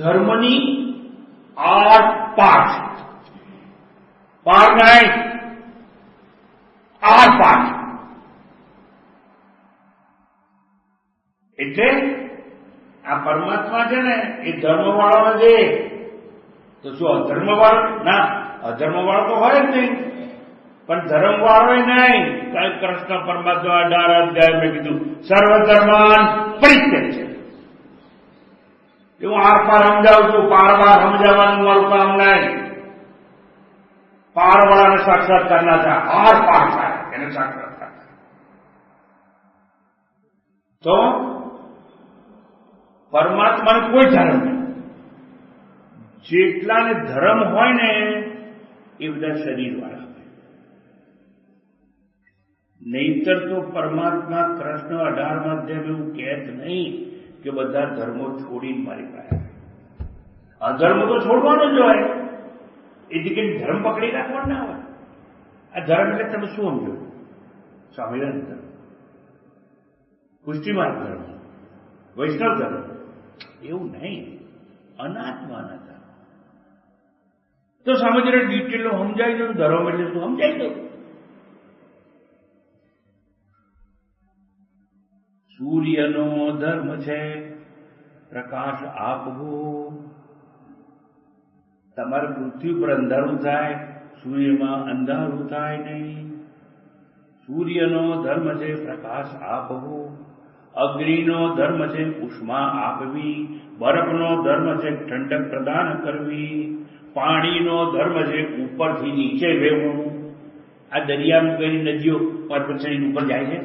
ધર્મની આર પાર છે. પાર નહીં, આર પાર. એટલે આ પરમાત્મા છે ને એ ધર્મ વાળો નથી. તો શું અધર્મ વાળો? ના, અધર્મ વાળો તો હોય જ નહીં, પણ ધર્મ વાળો નહીં. કૃષ્ણ પરમાત્મા 18 અધ્યાય મેં કીધું સર્વધર્માન પરિત્યજ છે. હું આર પાર સમજાવું છું, પાર પાર સમજાવવાનું મારું કામ નહીં. પાર વાળાને સાક્ષાત્કાર ના થાય, આર પાર થાય એને સાક્ષાત્કાર થાય. તો પરમાત્માને કોઈ ધર્મ નહીં. જેટલાને ધર્મ હોય ને એ બધા શરીર વાળા હોય. નહીતર તો પરમાત્મા કૃષ્ણ 18 અધ્યાય એવું કહેત નહીં કે બધા ધર્મો છોડીને મારી પાસે. અધર્મ તો છોડવાનો જ હોય. એ જગ્યાએ ધર્મ પકડી રાખવાનો ના હોય. આ ધર્મ એટલે તમે શું સમજો? સ્વામિનારાયણ ધર્મ, પુષ્ટિમાર્ગ ધર્મ, વૈષ્ણવ ધર્મ એવું નહીં. અનાત્માના ધર્મ તો સમજને ડિટેલો સમજાઈ દો. ધર્મ એટલે શું સમજાઈ દો. સૂર્યનો ધર્મ છે પ્રકાશ આપવો. તમારે પૃથ્વી પર અંધારું થાય, સૂર્યમાં અંધારું થાય નહીં. સૂર્યનો ધર્મ છે પ્રકાશ આપવો. અગ્નિનો ધર્મ છે ઉષ્મા આપવી. બરફનો ધર્મ છે ઠંડક પ્રદાન કરવી. પાણીનો ધર્મ છે ઉપરથી નીચે વહેવું. આ દરિયામાં કઈ નદીઓ પર્વતશ્રેણી ઉપર જાય છે?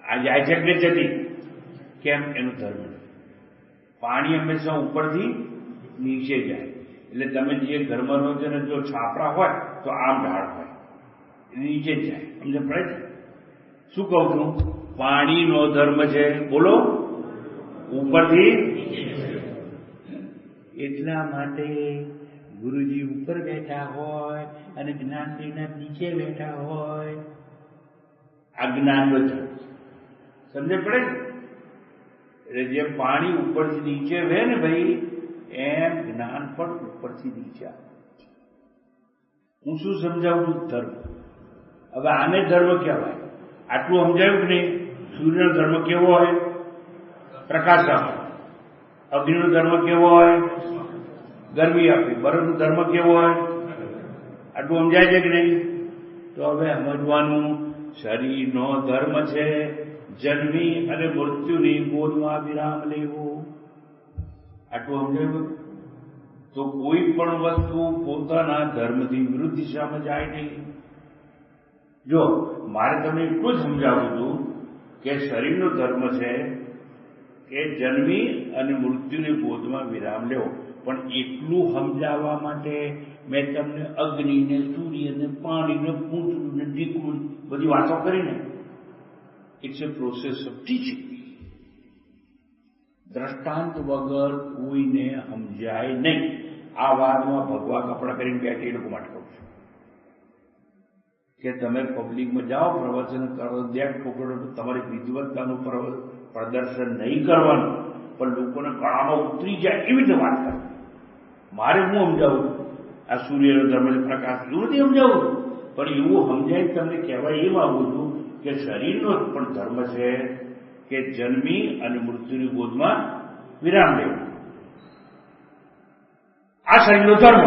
આ જાય છે કે જતી? કેમ? એનું ધર્મ. પાણી હંમેશા ઉપરથી નીચે જાય. એટલે તમે જે ઘરમાં રહો છો ને, જો છાપરા હોય તો આમ ઢાળ હોય, નીચે જ જાય. સમજ પડે છે? શું કહું છું? પાણીનો ધર્મ છે બોલો ઉપરથી. એટલા માટે ગુરુજી ઉપર બેઠા હોય અને જ્ઞાનશ્રીના નીચે બેઠા હોય. આ જ્ઞાન બધું સમજ પડે છે? એટલે જેમ પાણી ઉપરથી નીચે વહે ને ભાઈ, એમ જ્ઞાન પણ ઉપરથી નીચે આવે. હું શું સમજાવું છું? ધર્મ. હવે આને ધર્મ કહેવાય. આટલું સમજાયું કે નહીં? સૂર્યનો ધર્મ કેવો હોય? પ્રકાશ આપે. અગ્નિનો ધર્મ કેવો હોય? ગરમી આપે. બરફનો ધર્મ કેવો હોય? આટલું સમજાય છે કે નહીં? તો હવે સમજવાનું, શરીરનો ધર્મ છે જન્મી અને મૃત્યુની ગોદમાં વિરામ લેવો. આટલું સમજાયું? તો કોઈ પણ વસ્તુ પોતાના ધર્મથી વિરુદ્ધ દિશામાં જાય નહીં. જો મારે તમને એટલું જ સમજાવું હતું કે શરીરનો ધર્મ છે કે જન્મી અને મૃત્યુની ગોદમાં વિરામ લેવો. પણ એટલું સમજાવવા માટે મેં તમને અગ્નિને, સૂર્યને, પાણીને, પૂંછડું, દીકરું બધી વાતો કરીને. It's a process of teaching. દ્રષ્ટાંત વગર કોઈને સમજાય નહીં. આ વાતમાં ભગવા કપડા કરીને બેઠી એ લોકો માટે કહું છું કે તમે પબ્લિકમાં જાઓ, પ્રવચન કરો, દેખ ઠોકરો, તમારી વિદ્વત્તાનું પ્રદર્શન નહીં કરવાનું, પણ લોકોને કળામાં ઉતરી જાય એવી રીતે વાત કરો. મારે હું સમજાવું આ સૂર્યનો ધર્મ પ્રકાશ એવું નથી સમજાવું, પણ એવું સમજાય તમને કહેવાય એમ આવું છું કે શરીરનો પણ ધર્મ છે કે જન્મી અને મૃત્યુની ગોદમાં વિરામ લેવું. આ શરીરનો ધર્મ.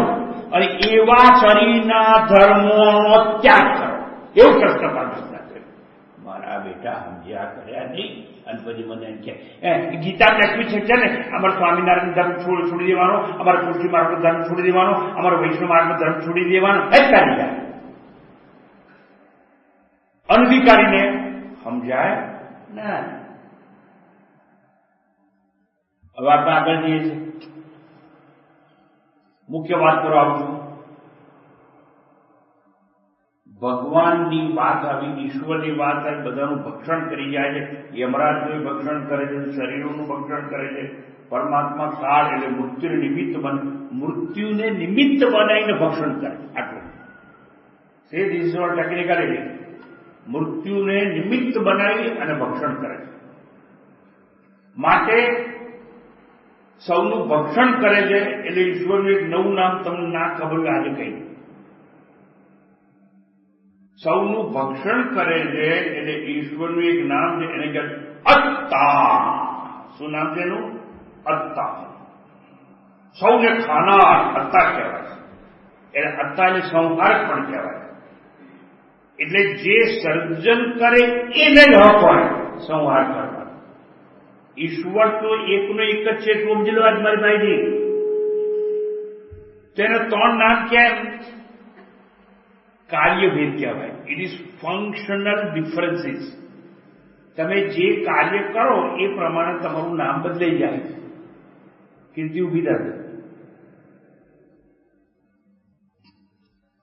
અને એવા શરીરના ધર્મોનો ત્યાગ કરો એવું કૃષ્ણ પરમાત્મા કહ્યું. મારા બેટા સમજ્યા કર્યા નહીં. અને પછી મને એમ કે ગીતા લખ્યું છે ને અમારા સ્વામિનારાયણ ધર્મ છોડી દેવાનો, અમારા પુષ્ટિ માર્ગનો ધર્મ છોડી દેવાનો, અમારો વૈષ્ણવ માર્ગનો ધર્મ છોડી દેવાનો. અધિકારી જાય અનધિકારીને સમજાય ના. હવે આપણે આગળ જઈએ છીએ. મુખ્ય વાત કરવા આવું છું. ભગવાનની વાત આવી, ઈશ્વરની વાત આવી, બધાનું ભક્ષણ કરી જાય છે. યમરાજનું ભક્ષણ કરે છે, શરીરોનું ભક્ષણ કરે છે. પરમાત્મા કાળ એટલે મૃત્યુને નિમિત્ત બનાવીને ભક્ષણ કરે. આટલું સે ધીસ ઇઝ ઓલ ટેકનિકલી. મૃત્યુને નિમિત્ત બનાવી અને ભક્ષણ કરે છે. માટે સૌનું ભક્ષણ કરે છે એટલે ઈશ્વરનું એક નવું નામ તમને ના ખબર હોય આજે કહી. સૌનું ભક્ષણ કરે છે એટલે ઈશ્વરનું એક નામ છે, એને કહે અત્તા. શું નામ છે એનું? અત્તા. સૌને ખાનાર અત્તા કહેવાય. એટલે અત્તા એટલે સંહારક પણ કહેવાય. એટલે જે સર્જન કરે એને જ હક હોય સંહાર કરવા. ઈશ્વર તો એકનો એક જ છે. સમજી લો આજ મારી ભાઈજી. તેને 3 નામ કેમ? કાર્યભેદ કહેવાય. It is functional differences. તમે જે કાર્ય કરો એ પ્રમાણે તમારું નામ બદલાઈ જાય. કીર્તિ ઉભી થાય.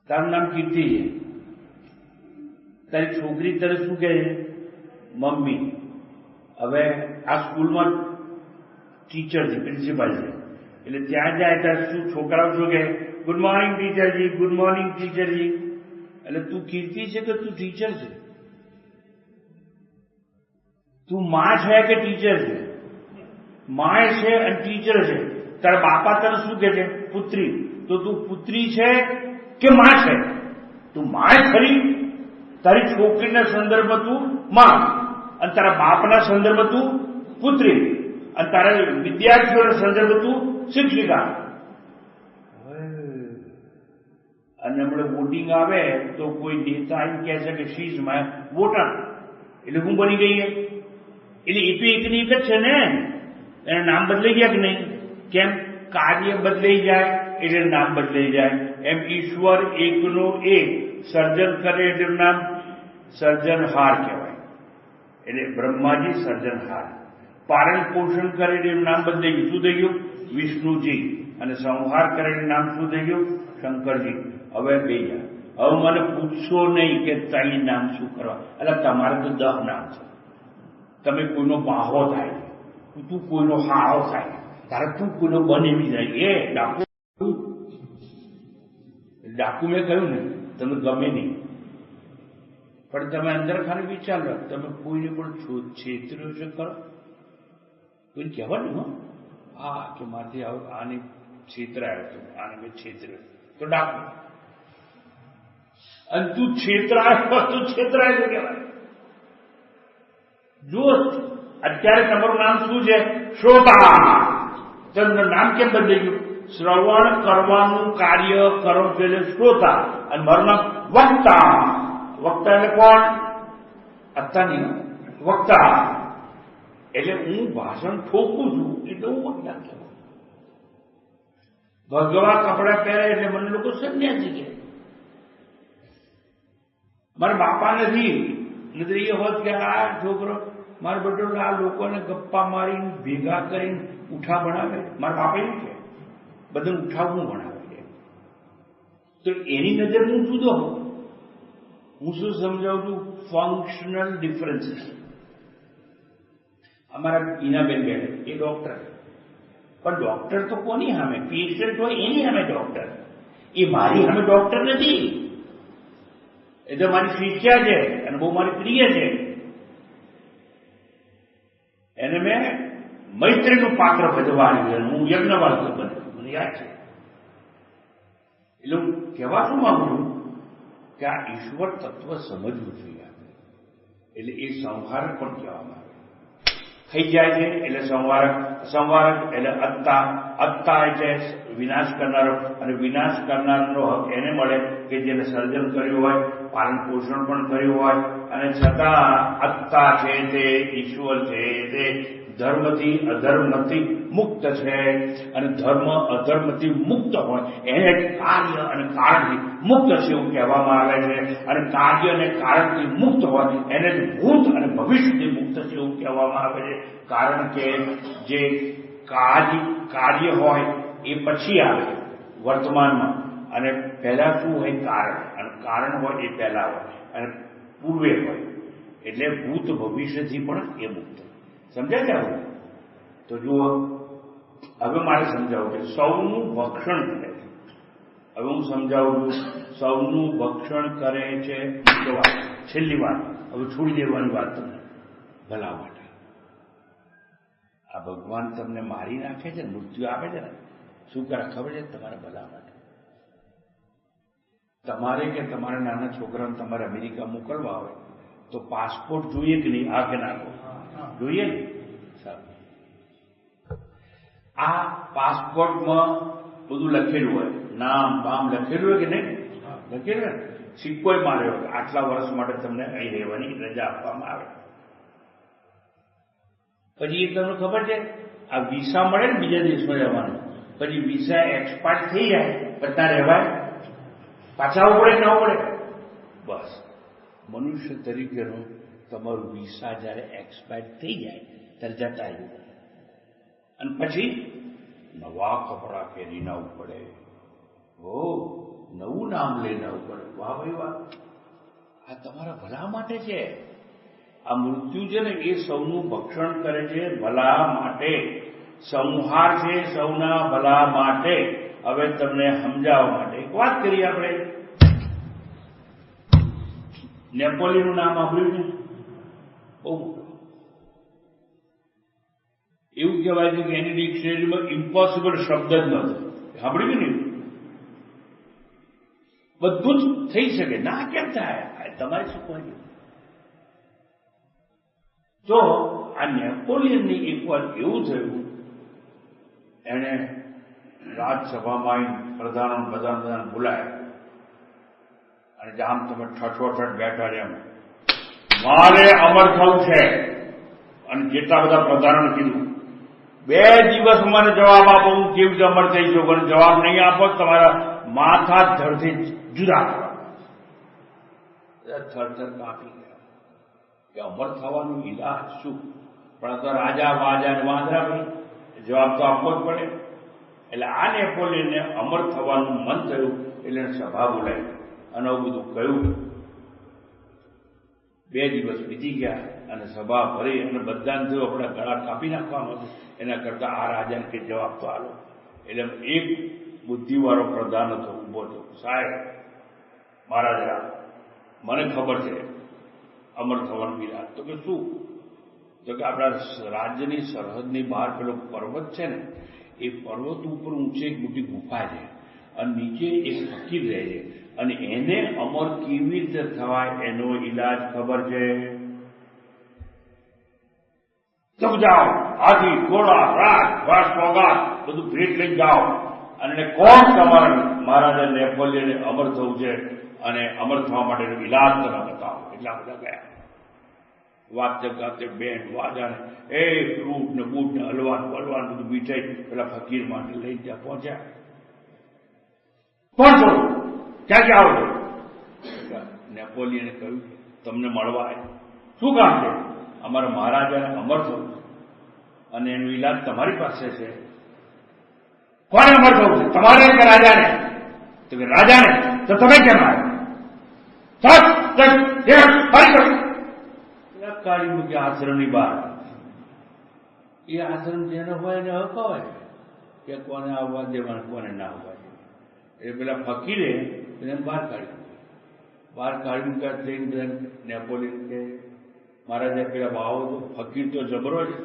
તારું નામ કીર્તિ છે, તારી છોકરી તને શું કહે છે? મમ્મી. હવે આ સ્કૂલમાં ટીચર છે, પ્રિન્સિપાલ છે, એટલે ત્યાં જાય ત્યારે શું છોકરાઓ શું કહે? ગુડ મોર્નિંગ ટીચરજી, ગુડ મોર્નિંગ ટીચરજી. એટલે તું કીર્તિ છે કે તું ટીચર છે? તું માં છે કે ટીચર છે? માય છે અને ટીચર છે. તારા બાપા તને શું કહે છે? પુત્રી. તો તું પુત્રી છે કે માં છે? તું માય ખરી. તારી છોકરીના સંદર્ભમાં તું માં, અને તારા બાપના સંદર્ભમાં તું પુત્રી, અને તારા વિદ્યાર્થીઓના સંદર્ભમાં તું શિક્ષિકા. અને હમણાં વોટિંગ આવે તો કોઈ નેતા આવીને કહે છે કે શી ઇઝ માય વોટર, એટલે હું બની ગઈ. એટલે એ તો એકની એક જ છે ને. એના નામ બદલાઈ ગયા કે નહીં? કેમ? કાર્ય બદલાઈ જાય એટલે નામ બદલાઈ જાય. એમ ઈશ્વર એકનો એક સર્જન કરે એટલે નામ સર્જનહાર કહેવાય. એટલે બ્રહ્માજી સર્જનહાર. પારણ પોષણ કરે એટલે નામ બદલાઈ ગયું. શું થઈ ગયું? વિષ્ણુજી. અને સંહાર કરે એટલે નામ શું થઈ ગયું? શંકરજી. હવે બે જાય. હવે મને પૂછશો નહીં કે તારી નામ શું કરવા. એટલે તમારે તો 10 નામ છે. તમે કોઈનો બાહો થાય, તું કોઈનો હાળો થાય, તારે તું કોઈનો બનેવી જાય. એ ડાકુ મેં કહ્યું ને તમે ગમે નહીં, પણ તમે અંદર ખાલી વિચાર લો, તમે કોઈને પણ છેતર્યો છે ખરો? કોઈને કહેવાનું હો હા કે મારથી આને છેતરાયો હતો, આને મેં છેતર્યો તો ડાકુ. અને તું છેતરાયો કહેવાય. જો અત્યારે તમારું નામ શું છે? શ્રોતા. તમારું નામ કેમ બદલાઈ ગયું? શ્રવણ કરવાનું કાર્ય કરો છો એટલે શ્રોતા. અને મારું નામ વક્તા. વક્તા એટલે કોણ? અત્તા નહીં, વક્તા. એટલે હું ભાષણ ઠોકું છું એટલે હું વક્તા કહેવાય. ભગવા કપડા પહેરે એટલે મને લોકો સંન્યાસી કહે. મારા બાપા નથી એ હોત કે આ છોકરો મારો બેટો આ લોકોને ગપ્પા મારીને ભેગા કરીને ઉઠા ભણાવે. મારા બાપા એવું છે, બધાને ઉઠાવવું ભણાવે. તો એની નજર હું જુદો હોઉં. હું શું સમજાવું છું? Functional differences. અમારા ઈનાબેન બેન એ ડોક્ટર, પણ ડોક્ટર તો કોની સામે? પેશન્ટ હોય એની સામે ડોક્ટર. એ મારી સામે ડોક્ટર નથી. એ તો મારી શિષ્યા છે અને બહુ મારી પ્રિય છે. એને મેં મૈત્રીનું પાત્ર ભજવાનું. હું યજ્ઞવાળ બને, મને યાદ છે. એટલે હું કહેવા શું માંગુ છું કે આ ઈશ્વર તત્વ સમજવું જોઈએ. એટલે એ સંહારક પણ કહેવામાં આવે. થઈ જાય છે એટલે સંવારક. સંવારક એટલે અત્તા. અત્તા એટલે વિનાશ કરનારો. અને વિનાશ કરનારનો હક એને મળે કે જેને સર્જન કર્યું હોય, પાલન પોષણ પણ કર્યું હોય, અને છતાં અત્તા છે તે ઈશ્વર છે તે ધર્મથી અધર્મથી મુક્ત છે. અને ધર્મ અધર્મથી મુક્ત હોય એને કાર્ય અને કારણથી મુક્ત છે એવું કહેવામાં આવે છે. અને કાર્ય અને કારણથી મુક્ત હોય એને જ ભૂત અને ભવિષ્યથી મુક્ત છે એવું કહેવામાં આવે છે. કારણ કે જે કાર્ય હોય એ પછી આવે વર્તમાનમાં, અને પહેલા શું હોય? કારણ. અને કારણ હોય એ પહેલા હોય અને પૂર્વે હોય. એટલે ભૂત ભવિષ્યથી પણ એ મુક્ત. સમજાય છે? આવું તો જુઓ, હવે મારે સમજાવું કે સૌનું ભક્ષણ કરે છે. હવે હું સમજાવું છું. સૌનું ભક્ષણ કરે છે. છેલ્લી વાત હવે છોડી દેવાની વાત તમને ભલા માટે. આ ભગવાન તમને મારી નાખે છે, મૃત્યુ આપે છે ને, શું કરે ખબર છે? તમારા ભલા માટે. તમારે કે તમારા નાના છોકરાને તમારે અમેરિકા મોકલવા હોય તો પાસપોર્ટ જોઈએ કે નહીં? આ કે નાખો જોઈએ ને. સારું, આ પાસપોર્ટમાં બધું લખેલું હોય, નામ બામ લખેલું હોય કે નહીં? લખેલું હોય. સિક્કો માર્યો આટલા વર્ષ માટે તમને અહીં રહેવાની રજા આપવામાં આવે. પછી એ તમને ખબર છે, આ વિસા મળે ને બીજા દેશમાં જવાનું, પછી વિસા એક્સપાયર થઈ જાય પણ ત્યાં રહેવાય, પાછા આવવું પડે કે ના પડે? બસ મનુષ્ય તરીકેનું તમારું વિસા જયારે એક્સપાયર થઈ જાય ત્યારે જતા આવ્યું, અને પછી નવા કપડા પહેરીને આવવું પડે. નવું નામ લઈને આવવું પડે. વાહ ભાઈ વાહ, આ તમારા ભલા માટે છે. આ મૃત્યુ છે ને એ સૌનું ભક્ષણ કરે છે, ભલા માટે. સંહાર છે સૌના ભલા માટે. હવે તમને સમજાવવા માટે એક વાત કરીએ આપણે. નેપોલિયનનું નામ સાંભળ્યું છે? બહુ મોટું. એવું કહેવાય છે કે એની ડિક્શનરીમાં ઇમ્પોસિબલ શબ્દ જ નહોતો. સાંભળ્યું ને? બધું જ થઈ શકે. ના કેમ થાય? તમારે શું કહ્યું? તો આ નેપોલિયનની એક વાર એવું થયું, એને રાજસભામાં પ્રધાન બોલાય અને આમ તમે ઠઠોઠઠ બેઠા છે, એમ મારે અમર થવું છે. અને જેટલા બધા પ્રધાનોને કીધું 2 દિવસ મને જવાબ આપો, હું કેવી રીતે અમર થઈ છું. અને જવાબ નહીં આપો તમારા માથા ધડથી જુદા કરવા. થરથર કાપી ગયા કે અમર થવાનું ઇલાજ શું? પણ તો રાજા વાજા ને વાંદરા ભાઈ જવાબ તો આપવો જ પડે. એટલે આ નેપોલિયનને અમર થવાનું મન થયું એટલે સભા બોલાવી અને આવું બધું કહ્યું. 2 દિવસ વીતી ગયા અને સભા ભરી અને બધાને થયું આપણા ગળા કાપી નાખવાનું હતું. એના કરતા આ રાજાને કે જવાબ તો આલો. એટલે એક બુદ્ધિવાળો પ્રધાન હતો, ઉભો હતો. સાહેબ મહારાજા, મને ખબર છે અમર થવાનું વિરાટ. તો કે શું? તો કે આપણા રાજ્યની સરહદની બહાર પેલો પર્વત છે ને, એ પર્વત ઉપર ઊંચે એક મોટી ગુફા છે અને નીચે એક ફકીર રહે છે, અને એને અમર કેવી રીતે થવાય એનો ઈલાજ ખબર છે. તો જાઓ, હાથી ઘોડા રાજ સોગાદ બધું ભેટ લઈ જાઓ અને કોણ તમારા મહારાજા નેપોલિયને અમર થવું છે અને અમર થવા માટેનો ઈલાજ તમે બતાવો. એટલા બધા ગયા. વાતે ગાતે બેન્ડ વાજાને એ ફ્રૂટ ને બૂટ ને હલવાન બધું મીઠાઈ પેલા ફકીર માટે લઈ ત્યાં પહોંચ્યા. કોણ છો? ક્યાંથી આવો છો? નેપોલિયને કહ્યું તમને મળવા આવે. શું કામ છે? અમારા મહારાજાને અમર થવું અને એનો ઈલાજ તમારી પાસે છે. કોને અમર થવું છે? તમારે કે રાજાને? તો કે રાજાને. તો તમે કેમ આવ્યા? કાઢી મૂકી આશ્રમની બહાર. એ આશ્રમ જેનો હોય એને હક હોય કે કોને આવવા દેવાનું, કોને ના આવવા દેવાનું. એ પેલા ફકીરે એને બહાર કાઢી મૂકી. બહાર કાઢી મૂક્યા થઈને નેપોલિયન કે મહારાજા પેલા ભાવો તો ફકીર તો જબરો છે,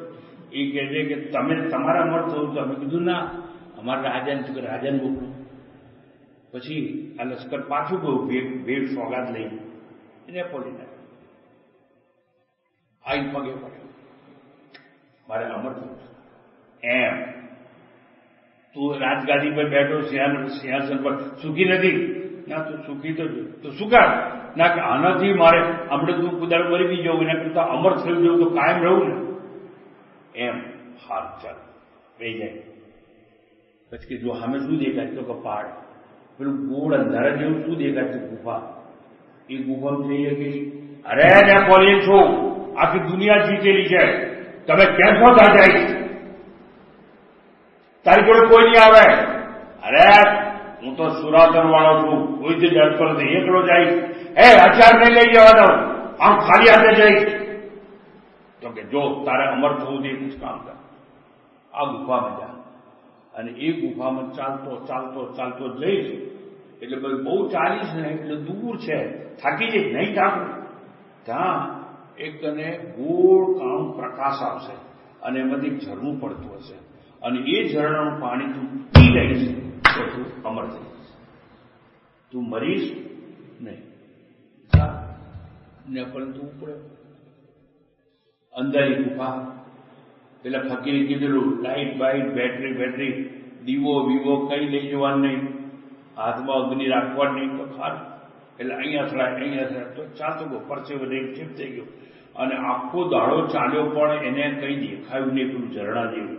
એ કહે છે કે તમે તમારા અમર થવું તો. અમે કીધું ના, અમારા રાજાને શું કે રાજાને મોકલું. પછી આ લશ્કર પાછું ગયું ભેટ સોગાદ લઈ નેપોલિયન આઈ પગે પડ્યો, મારે અમર થવું છે. એમ તું રાજગાદી પર બેઠો સિંહાસન પર સુખી નથી? ના, તું સુખી તો શું કર? ના કે આનાથી મારે આપણે તું કુદાર મરી બી જવું, એના કરતા અમર થઈ જવું તો કાયમ રહું ને. એમ હાલ ચાલ રહી જાય. પછી કે જો સામે શું દેખાય? તો કે પહાડ. પેલું ગોળ અંધારા જેવું શું દેખાય છે? ગુફા. એ ગુફામાં જઈએ કે અરે નેપોલિયન છું, આખી દુનિયા જીતેલી છે, તમે કેમ છો ત્યાં જાય? તારી જોડે કોઈ નહીં આવે. અરે હું તો સુરાતન વાળો છું, કોઈથી ડરતો નથી, એકલો જઈશ. હથિયાર નહીં લઈ જવાનો, આમ ખાલી હાથે જઈશ. તો કે જો તારે અમર થવું છે જ કામ કર, આ ગુફામાં જા. અને એ ગુફામાં ચાલતો ચાલતો ચાલતો જઈશ. એટલે બહુ ચાલીશ ને એટલે દૂર છે, થાકી જઈશ. નહીં થાકું. ત્યાં એક તને ગોળ કાળું પ્રકાશ આવશે અને એમાંથી એક ઝરણું પડતું હશે અને એ ઝરણાનું પાણી તું પી લઈશ તો તું અમર થઈ જઈશ. તું મરીશ નહીં. ને પરંતુ ઉપડે અંધારી ગુફા. પેલા ફકીરે કીધેલું લાઈટ બાઈટ બેટરી દીવો વિવો કઈ લઈ જવાનું નહીં, હાથમાં અગ્નિ રાખવાનું નહીં. તો ખારું એટલે અહીંયા થાય તો ચાલતો ગયો, પરસેવો નહીં ચીપ થઈ ગયો અને આખો દાડો ચાલ્યો પણ એને કઈ દેખાયું નહીં પેલું ઝરણા જેવું.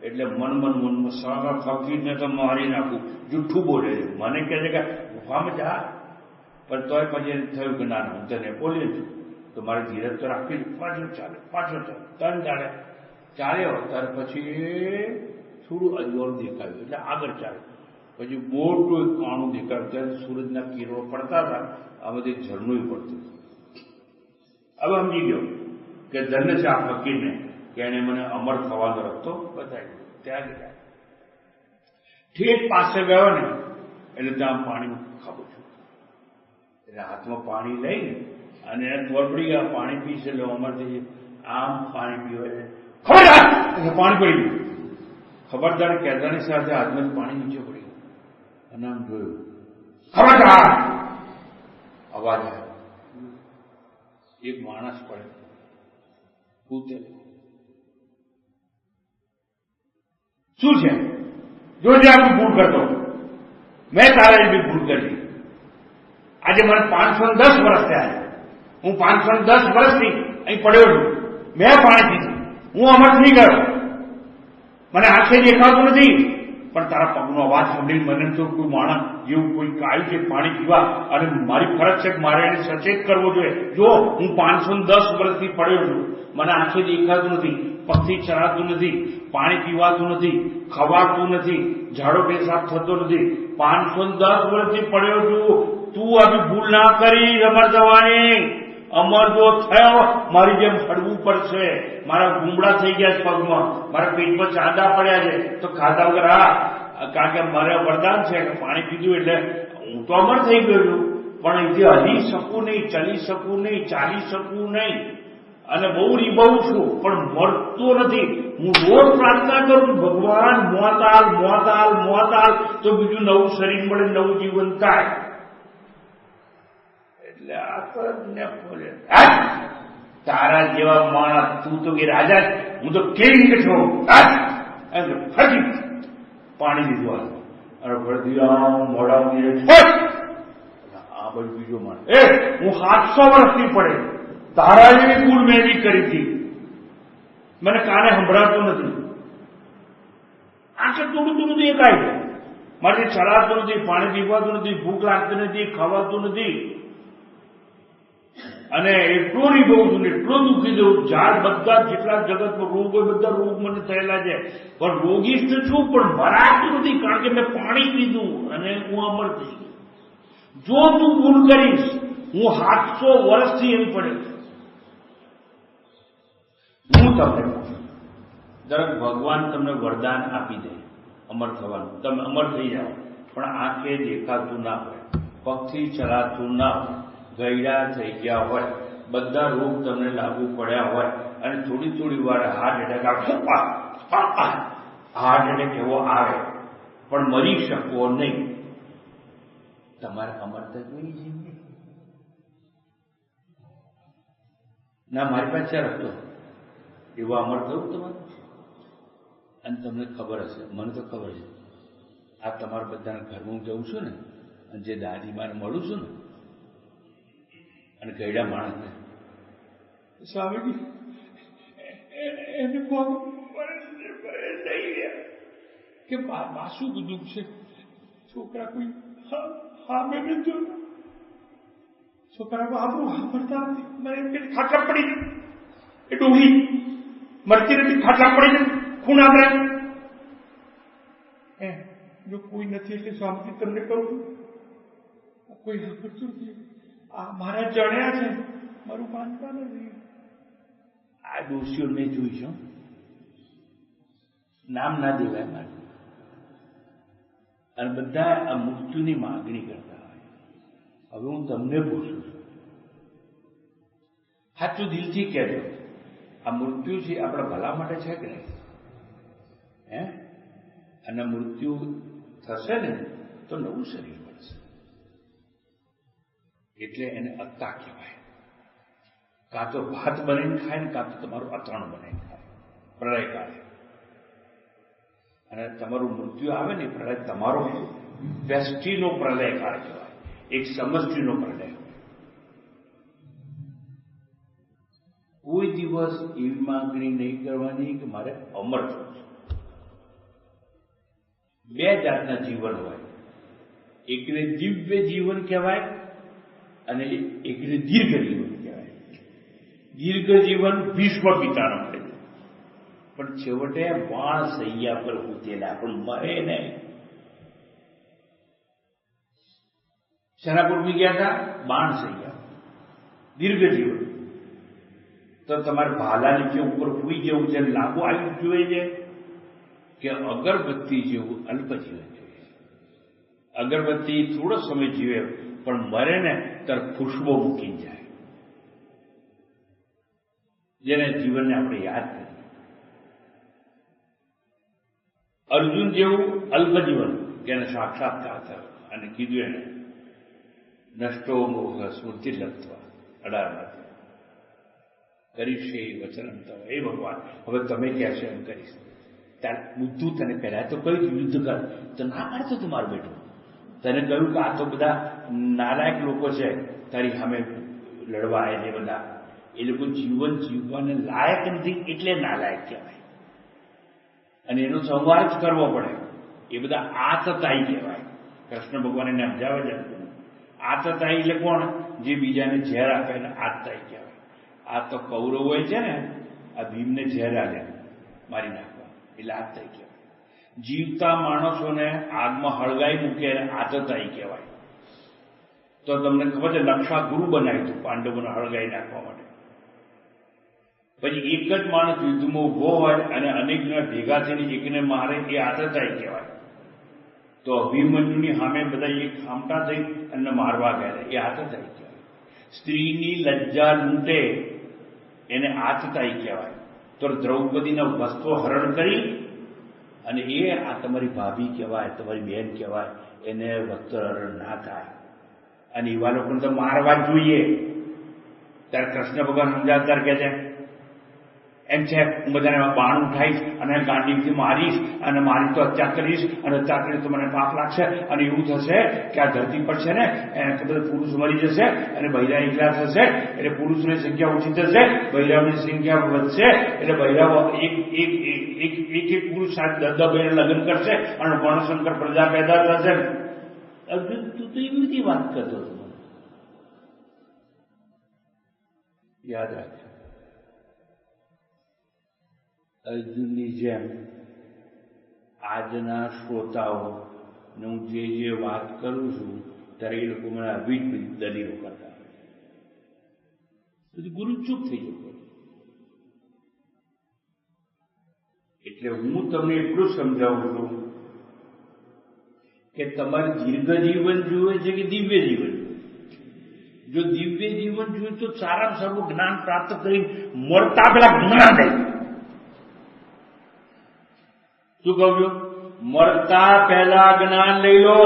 એટલે મનમાં સારા ફકીરને તો મારી નાખું, જુઠ્ઠું બોલે છે. મને કહે છે કે ગુફામાં જા, પણ તોય પછી થયું કે ના હું તને બોલ્યો છું તો મારે ધીરજ તો રાખવી. પાછળ ચાલે 3 ચાલે ચાલ્યો ત્યાર પછી થોડું અજવાળું દેખાયું એટલે આગળ ચાલે. પછી મોટું એક કાણું દેખાયું ત્યારે સૂરજના કિરણો પડતા હતા, આ બધી ઝરણું પડતું. હવે સમજી ગયો કે ધન્ય છે આ ફકીરને કે એને મને અમર થવાનો રસ્તો બતાવ્યો. ત્યાં ગયા ઠેઠ પાસે ગયો ને એટલે ત્યાં પાણી ખાવું છું એટલે હાથમાં પાણી લઈને અને એને ખબર પડી ગયા પાણી પીશે એટલે અમર થઈ જાય. આમ પાણી પીવાય ખબરદાર પાણી પડી ગયું. ખબરદાર કહેતાની સાથે હાથમાં પાણી નીચે પડી ગયું અને આમ જોયું ખબરદાર અવાજ આવ્યો. એક માણસ પડે પૂતે શું છે જોજે આટલું ભૂલ કરતો. મેં તારા બી ભૂલ કરી. આજે મને 510 વર્ષ થયા. હું 510 વર્ષથી અહીં પડ્યો છું. મેં પાણી પીધું, હું અમર થઈ ગયો. મને આંખે દેખાતું નથી પણ તારા પગનો અવાજ સાંભળીને મને તો કોઈ માણસ જેવું કોઈ આવ્યું છે પાણી પીવા અને મારી ફરજ છે કે મારે એને સચેત કરવો જોઈએ. જો હું 510 વર્ષથી પડ્યો છું, મને આંખે દેખાતું નથી, પગથી ચરાતું નથી, પાણી પીવાતું નથી, ખવાતું નથી, ઝાડો પેશાબ થતો નથી. 510 વર્ષથી પડ્યો છું. તું આવી ભૂલ ના કરી અમર થવાની. અમર જો થયો મારી જેમ હડવું પડશે. મારા ગુમડા થઈ ગયા પગમાં, મારા પેટમાં ચાંદા પડ્યા છે તો ખાધા વગર કારણ કે મારે વરદાન છે કે પાણી પીધું એટલે હું તો અમર થઈ ગયો છું. પણ અહીંથી હલી શકું નહીં, ચલી શકું નહીં, ચાલી શકું નહીં અને બહુ રીબાવું છું પણ મરતો નથી. હું રોજ પ્રાર્થના કરું ભગવાન મોતાલ તો બીજું નવું શરીર મળે, નવું જીવન થાય. એટલે આપણને બોલે તારા જેવા માણસ તું તો કે રાજા, હું તો કેવી બેઠો ફરી પાણી લીધું અને ફરતી આમ મોડા આ બધું બીજો માણસ હું 700 વર્ષથી પડે તારા જેવી ભૂલ મેં બી કરી હતી. મને કાને સંભળાતું નથી, આંખે થોડું દેખાય, મારાથી ચલાતું નથી, પાણી પીવાતું નથી, ભૂખ લાગતી નથી, ખવાતું નથી અને એટલો નહીં બહુ છું ને એટલો દુઃખી જવું. ઝાડ બધા જેટલા જગતમાં રોગ હોય બધા રોગ મને થયેલા છે પણ રોગી તો છું પણ મરાતું નથી કારણ કે મેં પાણી પીધું અને હું અમર થઈ ગયો. જો તું ભૂલ કરીશ હું 700 વર્ષથી એમ પડે. હું તમને દરેક ભગવાન તમને વરદાન આપી દે અમર થવાનું, તમે અમર થઈ જાઓ પણ આંખે દેખાતું ના હોય, પગથી ચલાતું ના હોય, ગયડા થઈ ગયા હોય, બધા રોગ તમને લાગુ પડ્યા હોય અને થોડી વાર હાર્ટ એટેક એવો આવે પણ મરી શકો નહીં. તમારે અમરતા જોઈ જિંદગી ના મારી પાસે રસ્તો એવો અમર થયું તમારું. અને તમને ખબર હશે, મને તો ખબર છે, આ તમારા બધાના ઘરમાં હું જઉં છું ને અને જે દાદીમાને મળું છું ને અને ગયડા માણસને સ્વામીજી એને કે શું દુઃખ છે, છોકરા કોઈ સામે નથી, છોકરા આપણું સાંભળતા નથી, ખાટલા પડી ગઈ એ ડોહી મરતી નથી, ખાટલા પડી ગઈ ખૂન આપણે જો કોઈ નથી એટલે સ્વામીજી તમને કહું છું કોઈ સાંભળતું નથી, આ મારા જણ્યા છે મારું માનતા નથી. આ દોષીઓ મેં જોઈશું, નામ ના દેવાય મારે. અને બધા આ મૃત્યુની માગણી કરતા હોય. હવે હું તમને પૂછું છું, સાચું દિલથી કહેજો આ મૃત્યુ છે આપણા ભલા માટે છે કે નહીં? હે? અને મૃત્યુ થશે ને તો નવું શરીર મળશે. એટલે એને અત્તા કહેવાય. કાં તો ભાત બનાવીને ખાય ને કાં તો તમારું અથાણું બનાવીને ખાય પ્રલય કાળે. અને તમારું મૃત્યુ આવે ને પ્રલય તમારો વ્યષ્ટિનો પ્રલય કાળ કહેવાય, એક સમષ્ટિનો પ્રલય. કોઈ દિવસ એવી માંગણી નહીં કરવાની કે મારે અમર થવું છે. બે જાતના જીવન હોય, એકને દિવ્ય જીવન કહેવાય અને એકને દીર્ઘ જીવન કહેવાય. દીર્ઘ જીવન ભીષ્મ પિતાનો મળે, પણ છેવટે બાણ સૈયા પર ઉતેલા પણ મરે નહીં. શેના પર ઉભી ગયા હતા? બાણ સૈયા. દીર્ઘ જીવન તો તમારે ભાલા નીચે ઉપર પૂઈ જવું છે, લાંબુ આયુષ જોઈએ છે કે અગરબત્તી જેવું અલ્પ જીવન જોઈએ? અગરબત્તી થોડો સમય જીવે પણ મરે ને ત્યારે ખુશ્બો મૂકીને જાય, જેને જીવનને આપણે યાદ કરીએ. અર્જુન જેવું અલ્પ જીવન કે એને સાક્ષાત્કાર થયો અને કીધું એને નષ્ટો મોહ સ્મૃતિ લબ્ધ્વા 18 કરીશ એ વચન તવ. એ ભગવાન હવે તમે કહેશો એમ કરીશ. ત્યારે બુદ્ધુ તને પહેલા તો કહ્યું યુદ્ધ કર, તો ના પાડતો તું મારું બેટું. તને કહ્યું કે આ તો બધા નાલાયક લોકો છે તારી સામે લડવા આવે છે બધા, એ લોકો જીવન જીવવાને લાયક નથી એટલે નાલાયક કહેવાય અને એનો સંવાર જ કરવો પડે. એ બધા આતતાઈ કહેવાય. કૃષ્ણ ભગવાન એને સમજાવે છે. આતતાઈ એટલે કોણ? જે બીજાને ઝેર આપે એને આતતાઈ કહેવાય. આ તો કૌરવોએ છે ને આ ભીમને ઝેર આલ્યા મારી નાખવા, એટલે આતતાઈ કહેવાય. જીવતા માણસોને આગમાં હળગાઈ મૂકે એને આતતાઈ કહેવાય. તો તમને ખબર છે લક્ષા ગુરુ બનાવ્યું હતું પાંડવોને હળગાઈ નાખવા માટે. પછી એક જ માણસ યુદ્ધમાં ઉભો હોય અને અનેકને ભેગા થઈને એકને મારે, એ આતતાઈ કહેવાય. તો અભિમન્યુની સામે બધા એક ખામટા થઈ અને મારવા ગયા, એ આતતાઈ કહેવાય. સ્ત્રીની લજ્જા લૂંટે એને આતતાઈ કહેવાય. તો દ્રૌપદીના વસ્ત્રો હરણ કરી અને એ આ તમારી ભાભી કહેવાય, તમારી બહેન કહેવાય, એને વસ્ત્ર હરણ ના થાય અને એવા લોકોને તો મારવા જ જોઈએ. ત્યારે કૃષ્ણ ભગવાન સમજાવતા કહે છે એમ છે હું બધાને બાણ ઉઠાવીશ અને ગાંડીથી મારીશ અને મારી તો હત્યા કરીશ અને હત્યા કરીશ તો મને પાપ લાગશે અને એવું થશે કે આ ધરતી પર છે ને બધા પુરુષ મરી જશે અને બૈરા એકલા થશે એટલે પુરુષની સંખ્યા ઓછી થશે, બૈરાઓની સંખ્યા વધશે એટલે બૈરાઓ એક પુરુષ સાથે 10 બહેન લગ્ન કરશે અને વર્ણશંકર પ્રજા પેદા થશે. અર્જુન તું તો એવી બધી વાત કરતો હતો. યાદ રાખ, અર્જુનની જેમ આજના શ્રોતાઓ હું જે વાત કરું છું ત્યારે એ લોકો મને આવી જ દલીલો કરતા, પછી ગુરુ ચૂપ થઈ જતો. એટલે હું તમને એટલું સમજાવું છું કે તમારે દીર્ઘ જીવન જોઈએ છે કે દિવ્ય જીવન જોઈએ? જો દિવ્ય જીવન જોઈએ તો સારામાં સારું જ્ઞાન પ્રાપ્ત કરી મળતા પેલા જ્ઞાન દે. શું કહું છું? મરતા પહેલા જ્ઞાન લઈ લો,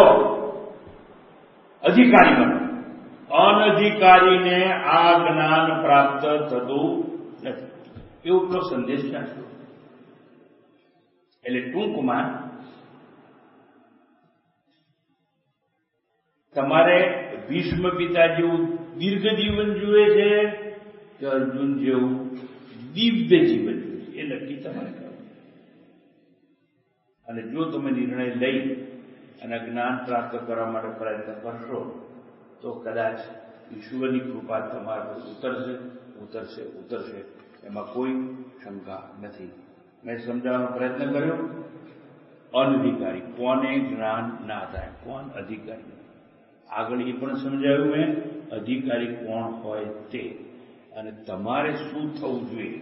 અધિકારી બનો. અનધિકારીને આ જ્ઞાન પ્રાપ્ત થતું નથી. એવો પેલો સંદેશ નાખ્યો. એટલે ટૂંકમાં તમારે ભીષ્મ પિતા જેવું દીર્ઘ જીવન જોઈએ છે કે અર્જુન જેવું દિવ્ય જીવન જોઈએ છે? એ નક્કી તમારે કરવું. અને જો તમે નિર્ણય લઈ અને જ્ઞાન પ્રાપ્ત કરવા માટે પ્રયત્ન કરશો તો કદાચ ઈશ્વરની કૃપા તમારા પર ઉતરશે. એમાં કોઈ શંકા નથી. મેં સમજાવવાનો પ્રયત્ન કર્યો. અનધિકારી કોને જ્ઞાન ના થાય, કોણ અધિકારી. આગળ એ પણ સમજાવ્યું મેં અધિકારી કોણ હોય તે, અને તમારે શું થવું જોઈએ.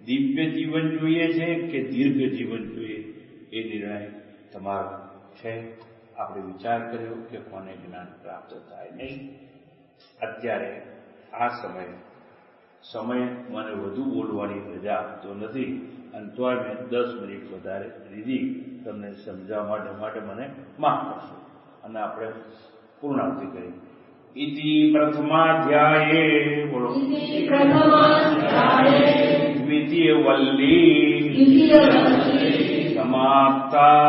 દિવ્ય જીવન જોઈએ છે કે દીર્ઘ જીવન જોઈએ એ નિર્ણય તમારો છે. આપણે વિચાર કર્યો કે કોને જ્ઞાન પ્રાપ્ત થાય નહીં. અત્યારે આ સમયે સમય મને વધુ બોલવાની રજા આપતો નથી અને તોય મેં 10 મિનિટ વધારે લીધી તમને સમજાવવા માટે મને માફ કરશો. અને આપણે પૂર્ણાવૃત્તિ કરી. ઇતિ પ્રથમાધ્યાયે બોલો इति प्रथमाध्याये દ્વિતીય વલ્લી द्वितीयवल्ली સમાપ્તા